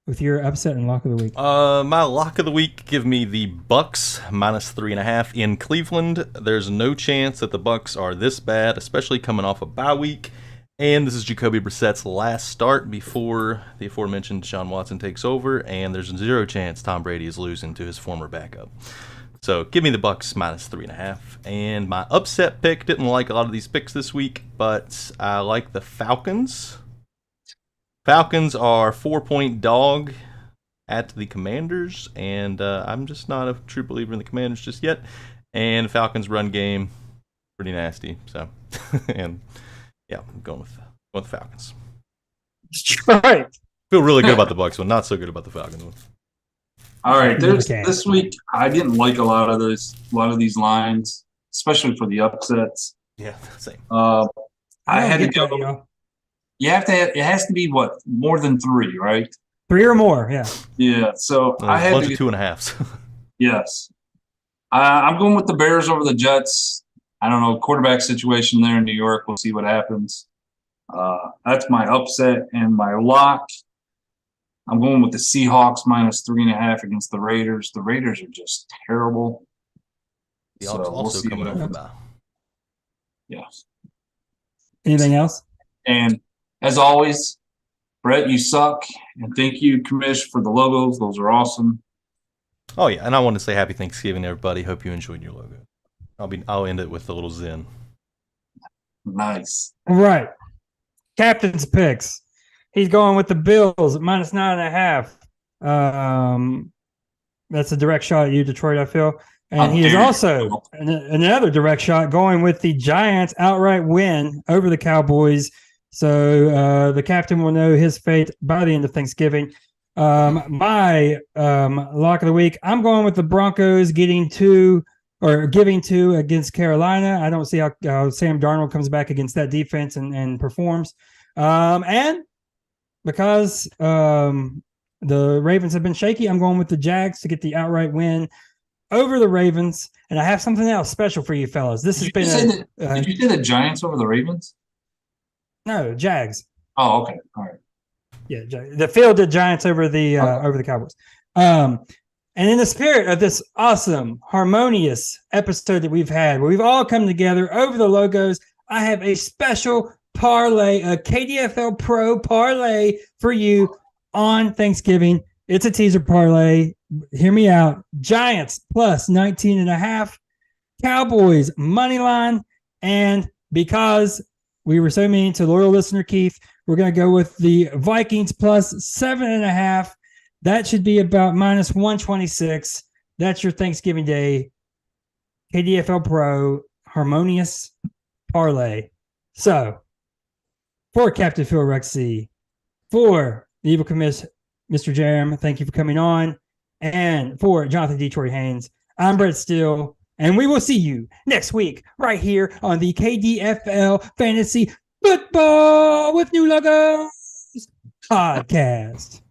with your upset and lock of the week. My lock of the week, give me the Bucks -3.5 in Cleveland. There's no chance that the Bucks are this bad, especially coming off a bye week. And this is Jacoby Brissett's last start before the aforementioned Deshaun Watson takes over, and there's zero chance Tom Brady is losing to his former backup. So give me the Bucks -3.5. And my upset pick, didn't like a lot of these picks this week, but I like the Falcons. Falcons are 4-point dog at the Commanders, and I'm just not a true believer in the Commanders just yet. And Falcons run game, pretty nasty. So, and yeah, I'm going with the Falcons. Right. Feel really good about the Bucks one, not so good about the Falcons one. All right, this week I didn't like a lot of these lines, especially for the upsets. Yeah, same. I had to go. You have to have, it has to be what, more than 3, right? 3 or more, yeah. Yeah. So I had a bunch to of 2.5s. Yes. I'm going with the Bears over the Jets. I don't know, quarterback situation there in New York. We'll see what happens. That's my upset and my lock. I'm going with the Seahawks -3.5 against the Raiders. The Raiders are just terrible. The Seahawks also coming over by. Yes. Anything else? And as always, Brett, you suck. And thank you, Commish, for the logos. Those are awesome. Oh yeah, and I want to say Happy Thanksgiving, everybody. Hope you enjoyed your logo. I'll end it with a little zen. Nice. All right. Captain's picks. He's going with the Bills at -9.5. That's a direct shot at you, Detroit, I feel. And he is also another direct shot going with the Giants outright win over the Cowboys. So the captain will know his fate by the end of Thanksgiving. My lock of the week, I'm going with the Broncos giving 2 against Carolina. I don't see how Sam Darnold comes back against that defense and performs. And because the Ravens have been shaky, I'm going with the Jags to get the outright win over the Ravens. And I have something else special for you fellas. This has been did you say the Giants over the Ravens? No, Jags. Oh, okay. All right. Yeah, the field did Giants over the Cowboys. And in the spirit of this awesome, harmonious episode that we've had, where we've all come together over the logos, I have a special parlay, a KDFL Pro parlay for you on Thanksgiving. It's a teaser parlay. Hear me out. Giants +19.5, Cowboys money line, and because we were so mean to loyal listener Keith, we're going to go with the Vikings +7.5. That should be about -126. That's your Thanksgiving Day KDFL Pro harmonious parlay. So, for Captain Phil Rexy, for the Evil Commiss, Mr. Jerem, thank you for coming on. And for Jonathan Detroit Haynes, I'm Brett Steele. And we will see you next week right here on the KDFL Fantasy Football with New Logos podcast.